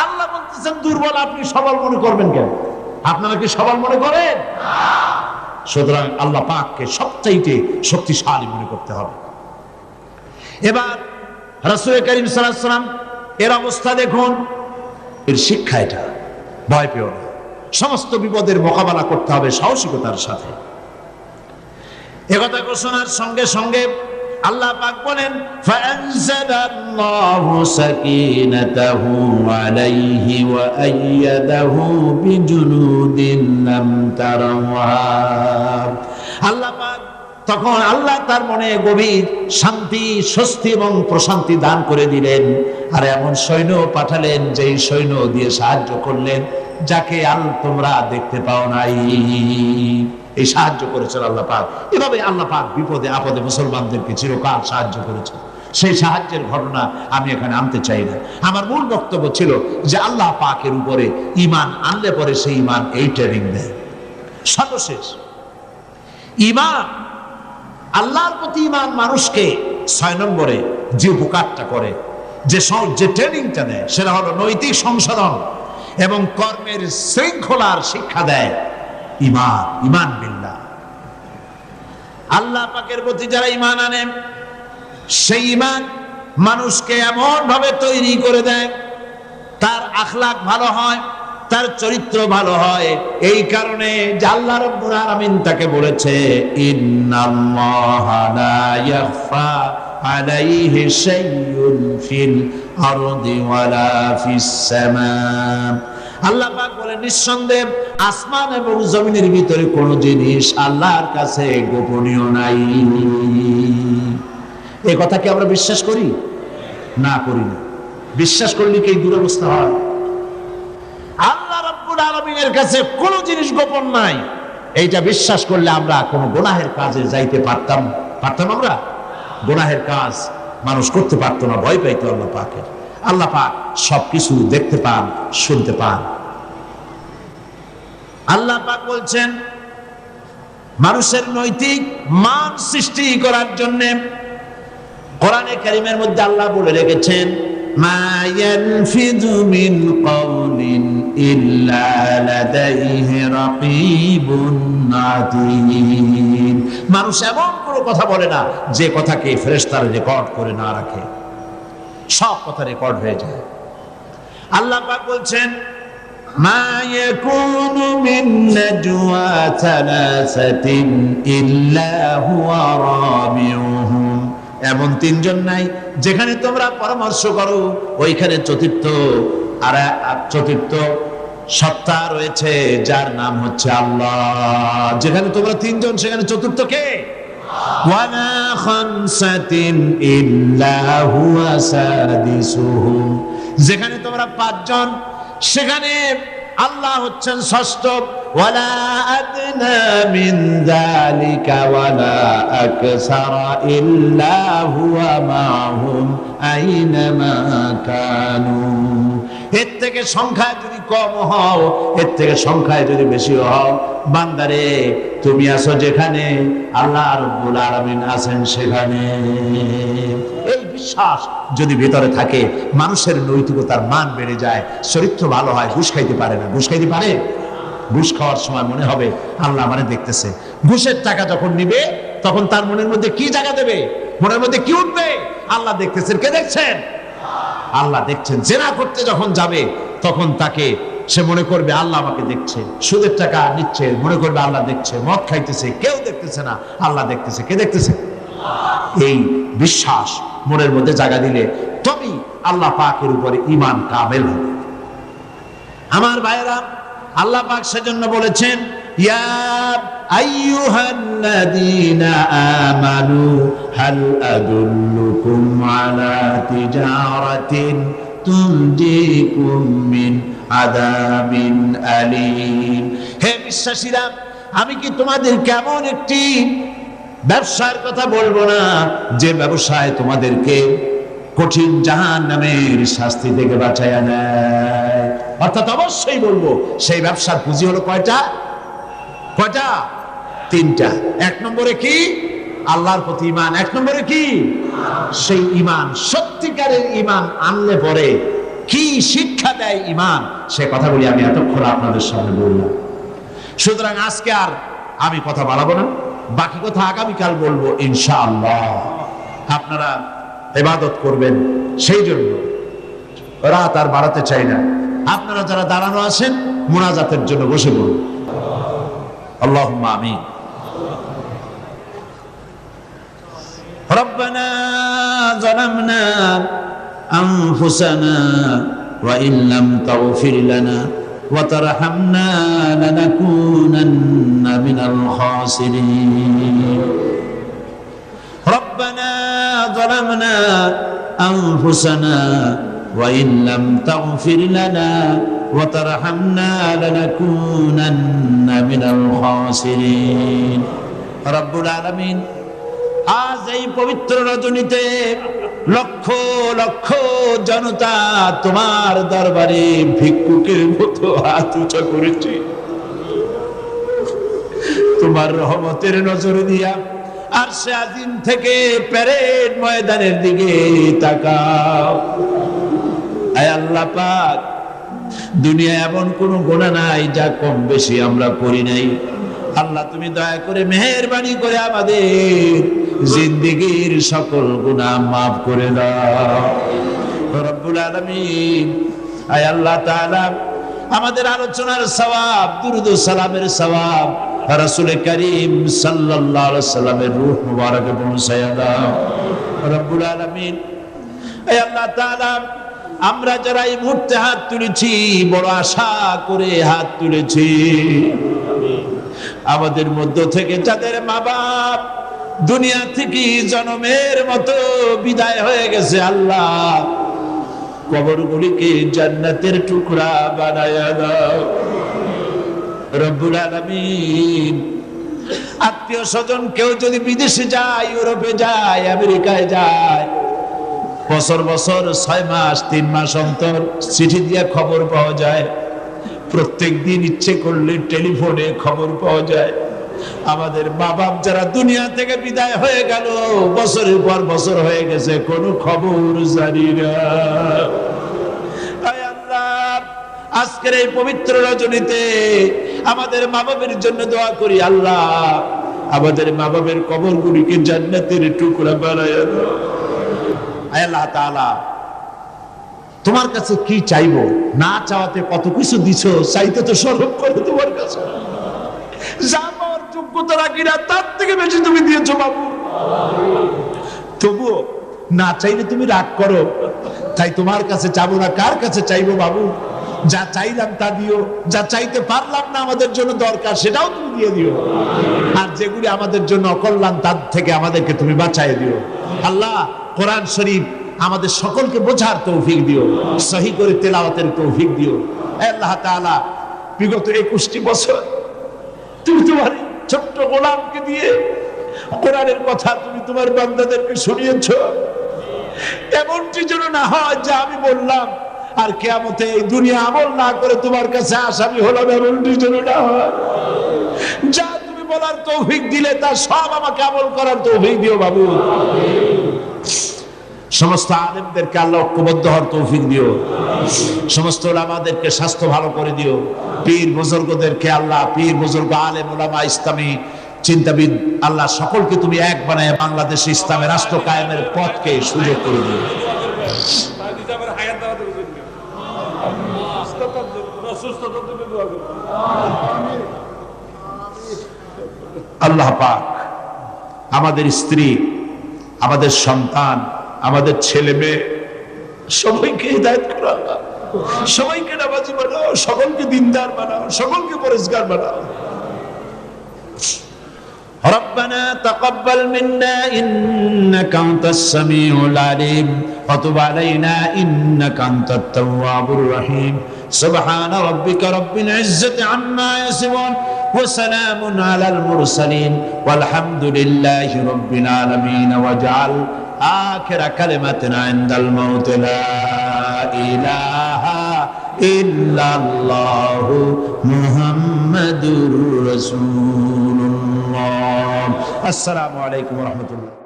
আল্লাহ বলতেছেন দুর্বল। আপনি সবল মনে করবেন কেন? আপনারা কি সবল মনে করেন? সুতরাং আল্লাহ পাককে সবচাইতে শক্তিশালী মনে করতে হবে। এবার রাসূল করিম সাল্লাল্লাহু আলাইহি ওয়াসাল্লাম এর অবস্থা দেখুন, এর শিক্ষা এটা। ভয় পেও না, সমস্ত বিপদের মোকাবেলা করতে হবে সাহসিকতার সাথে। একথা ঘোষণার সঙ্গে সঙ্গে আল্লাহ পাক বলেন, ফাআনজালাল্লাহু সাকিনাতাহু আলাইহি ওয়া আইয়াদাহু বিজুনুদিন লাম তারাওহা। আল্লাহ পাক তখন আল্লাহ তার মনে গভীর শান্তি, স্বস্তি এবং প্রশান্তি দান করে দিলেন। আর এমন সৈন্য পাঠালেন, যেই সৈন্য দিয়ে সাহায্য করলেন যাকে তোমরা দেখতে পাও নাই। এই সাহায্য করেছেন আল্লাহ পাক। এভাবে আল্লাহ পাক বিপদে আপদে মুসলমানদেরকে চিরকাল সাহায্য করেছেন। সেই সাহায্যের ঘটনা আমি এখানে আনতে চাই না। আমার মূল বক্তব্য ছিল যে আল্লাহ পাকের উপরে ঈমান আনলে পরে সেই ঈমান এই ট্রেনিং দেয়। সর্বশেষ ঈমান, আল্লাহর প্রতি ঈমান মানুষকে 6 নম্বরে যে উপকারটা করে, যে ট্রেনিংটা দেয়, সেটা হলো নৈতিক সংশোধন এবং কর্মের শৃঙ্খলার শিক্ষা দেয়। ঈমান, ঈমান বিল্লাহ। আল্লাহ পাকের প্রতি যারা ঈমান আনে, সেই ঈমান মানুষকে এমন ভাবে তৈরি করে দেয়, তার আখলাক ভালো হয়, তার চরিত্র ভালো হয়। এই কারণে যে আল্লাহ রাব্বুল আলামিন তাকে বলেছে, ইন্নাল্লাহা লা ইয়াখফা আলাইহি শাইউন ফিল আরদি ওয়ালা ফিস সামা। আল্লাহ পাক বলেন, নিঃসন্দেহে আসমান এবং জমিনের ভিতরে কোনো জিনিস আল্লাহর কাছে গোপনীয় নাই। এই কথা কি আমরা বিশ্বাস করি? না, করি না। বিশ্বাস করলে কি এই দুরবস্থা হয়? আল্লাহ রাব্বুল আলামিনের কাছে কোনো জিনিস গোপন নাই, এইটা বিশ্বাস করলে আমরা কোনো গুনাহের কাজে যাইতে পারতাম? আমরা গুনাহের কাজ মানুষ করতে পারতো না, ভয় পাইতো আল্লাহ পাকের। আল্লাহ পাক সবকিছু দেখতে পান, শুনতে পান। আল্লাহ পাক বলছেন, মানুষের নৈতিক মান সৃষ্টি করার জন্য কোরআনে কারীমের মধ্যে আল্লাহ বলে রেখেছেন, মা ইয়ালফিযু মিন কাওলিন ইল্লা লাদাইহি রাকীবুন আতীদ। মানুষ এমন কোনো কথা বলে না যে কথাকে ফেরেশতারা রেকর্ড করে না রাখে। সব কথা রেকর্ড হয়ে যায়। আল্লাহ পাক বলছেন, মা ইয়াকুনু মিন নাজওয়া সালাসাতিন ইল্লা হুয়া রাবিউহুম। এমন 3 জন নাই যেখানে তোমরা পরামর্শ করো, ওইখানে চতুর্থ সত্তা রয়েছে যার নাম হচ্ছে আল্লাহ। যেখানে তোমরা 3 জন, সেখানে চতুর্থ কে? ওয়ালা খামসাতিন ইল্লা হুয়া সাদিসুহুম। যেখানে তোমরা 5 জন, সেখানে আল্লাহ হচ্ছেন ষষ্ঠ। ওয়ালা আদনা মিন যালিকা ওয়ালা আকসারা ইল্লা হুয়া মাহুম আইনামা কানু। এর থেকে সংখ্যায় যদি কম হও, এর থেকে সংখ্যায় যদি বেশি হও, বান্দারে তুমি আছো যেখানে, আল্লাহ রাব্বুল আলামিন আছেন সেখানে। এই বিশ্বাস যদি ভিতরে থাকে, মানুষের নৈতিকতার মান বেড়ে যায়, চরিত্র ভালো হয়। ঘুষ খাইতে পারে না। ঘুষ খাইতে পারে? ঘুষ খাওয়ার সময় মনে হবে আল্লাহ আমারে দেখতেছে। ঘুষের টাকা যখন নিবে, তখন তার মনের মধ্যে কি জায়গা দেবে? মনের মধ্যে কি উঠবে? আল্লাহ দেখতেছেন। কে দেখছেন? আল্লাহ দেখছেন। জেনা করতে যখন যাবে, তখন তাকে সে মনে করবে আল্লাহ আমাকে দেখছে। সুদের টাকা নিচ্ছে, মনে করবে আল্লাহ দেখছে। মদ খাইতেছে, কেউ দেখতেছে না, আল্লাহ দেখতেছে। কে দেখতেছে? এই বিশ্বাস মনের মধ্যে জায়গা দিলে তবেই আল্লাহ পাকের উপরে ঈমান কামেল হবে। আমার ভাইরা, আল্লাহ পাক সেজন্য বলেছেন, ইয়া আইয়ুহাল্লাযীনা আমানু হাল আদুল্লুকুম আলা তিজারাতিন তুনজিকুম মিন আযাবিন আলীম। হে বিশ্বাসীরা, আমি কি তোমাদের কেমন একটি ব্যবসার কথা বলবো না, যে ব্যবসায় তোমাদেরকে কঠিন জাহান্নামের শাস্তি থেকে বাঁচাইয়া নেয়। অর্থাৎ অবশ্যই বলবো সেই ব্যবসার পুঁজি হলো কয়টা? তিনটা। এক নম্বরে কি? আল্লাহর প্রতি ঈমান। এক নম্বরে কি? সেই ঈমান, সত্যিকারের ঈমান আনলে পরে কি শিক্ষা দেয় ঈমান, সে কথাগুলি আমি এতক্ষণ আপনাদের সামনে বললাম। সুতরাং আজকে আর আমি কথা বাড়াবো না, বাকি কথা আগামীকাল বলবো ইনশাআল্লাহ। আপনারা ইবাদত করবেন, সেই জন্য রাত আর বাড়াতে চাই না। আপনারা যারা দাঁড়ানো আছেন মুনাজাতের জন্য বসে পড়ুন। আল্লাহুম্মা আমিন। রব্বানা যালামনা আনফুসানা ওয়া ইন লাম তাগফির লানা ওয়া তারহামনা লানাকুনান্না মিনাল খাসিরিন। রব্বানা যালামনা আনফুসানা ওয়া ইন লাম তাগফির লানা ওয়া তারহামনা লানাকুনান্না মিনাল খাসিরিন। রব্বুল আলামিন, আজ এই পবিত্র রজনীতে লক্ষ লক্ষ জনতা তোমার দরবারে ভিক্ষুকের মতো হাত উঁচা করেছে। তোমার রহমতের নজর দিয়া আরশে আজিম থেকে প্যারেড ময়দানের দিকে তাকাও। আয় আল্লাহ পাক, দুনিয়া এমন কোন গুনাহ নাই যা কম বেশি আমরা করি নাই। আল্লাহ তুমি দয়া করে মেহেরবানি করে আমাদের জিন্দেগীর সকল গুনাহ মাফ করে দাও রব্বুল আলামিন। আয় আল্লাহ তাআলা, আমাদের আলোচনার সওয়াব, দুরূদ ও সালামের সওয়াব রাসূল করিম সাল্লাল্লাহু আলাইহি সাল্লামের রূহ মুবারকে পৌঁছায়া দাও রব্বুল আলামিন। আয় আল্লাহ তাআলা, আমরা যারা এই মুহূর্তে হাত তুলেছি, বড় আশা করে হাত তুলেছি, আমাদের মধ্য থেকে যাদের মা বাপ দুনিয়া থেকে জনমের মতো বিদায় হয়ে গেছে, আল্লাহ কবরগুলিকে জান্নাতের টুকরা বানায়া দাও রব্বুল আলামিন। আত্মীয় স্বজন কেউ যদি বিদেশে যায়, ইউরোপে যায়, আমেরিকায় যায়, বছর বছর 6 মাস 3 মাস অন্তর চিঠি দিয়ে খবর পাওয়া যায়, প্রত্যেক দিন ইচ্ছে করলে টেলিফোনে খবর পাওয়া যায়। আমাদের মা বাপ যারা দুনিয়া থেকে বিদায় হয়ে গেল, বছরের পর বছর হয়ে গেছে, কোনো খবর জানি না। আয় আল্লাহ, আজকের এই পবিত্র রজনীতে আমাদের মা বাপের জন্য দোয়া করি, আল্লাহ আমাদের মা বাপের কবরগুলিকে জান্নাতের টুকরা বানায়া দাও। আয় আল্লাহ তাআলা, তোমার কাছে কি চাইবো? না চাওয়াতে কত কিছু দিছো, চাইতে তো সরব করে তোমার কাছে। যা পাওয়ার যোগ্যতা রাখি না, তার থেকে বেশি তুমি দিয়েছো বাবু। তবুও না চাইলে তুমি রাগ করো, তাই তোমার কাছে চাবো না, কার কাছে চাইবো বাবু? যা চাইলাম তা দিও, যা চাইতে পারলাম না আমাদের জন্য দরকার সেটাও তুমি দিয়ে দিও, আর যেগুলি আমাদের জন্য অকল্যাণ তার থেকে আমাদেরকে তুমি বাঁচাই দিও। আল্লাহ, কোরআন শরীফ আমাদের সকলকে বোঝার তৌফিক দিও, সহি করে তেলাওয়াতের তৌফিক দিও। আল্লাহ তাআলা, বিগত 21টি বছর তুমি তোমার ছোট্ট গোলামকে দিয়ে কোরআনের কথা তুমি তোমার বান্দাদেরকে শুনিয়েছো। এমনটি যেন না হয় যে আমি বললাম আর কিয়ামতে এই দুনিয়া আমল না করে তোমার কাছে আসামি হলাম, এমনটি যেন না হয়। যা তুমি বলার তৌফিক দিলে তা সব আমাকে আমল করার তৌফিক দিও বাবু। সমস্ত আলেমদেরকে আল্লাহ ঐক্যবদ্ধ হওয়ার তৌফিক দিও, সমস্ত উলামাদেরকে স্বাস্থ্য ভালো করে দিও, পীর বুজুর্গদেরকে আল্লাহ, পীর বুজুর্গ আলেম উলামা ইসলামী চিন্তাবিদ আল্লাহ সকলকে তুমি এক বানায় বাংলাদেশে ইসলামের রাষ্ট্র কায়েমের পথকে সুযোগ করে দিও। আল্লাহ পাক আমাদের স্ত্রী, আমাদের সন্তান, আমাদের ছেলে মেয়ে সবাইকে হিদায়াত করো, সবাইকে নামাজি বানাও, সকলকে দিনদার বানাও, সকলকে পরেজগার বানাও। ربنا تقبل منا إنك أنت السميع العليم وتب علينا إنك أنت التواب الرحيم سبحان ربك رب العزة عما يصفون وسلام على المرسلين والحمد لله رب العالمين واجعل আখিরা কালিমাতিনা ইনদাল মাউত লা ইলাহা ইল্লাল্লাহু মুহাম্মাদুর রাসূলুল্লাহ। আসসালামু আলাইকুম ওয়া রাহমাতুল্লাহ।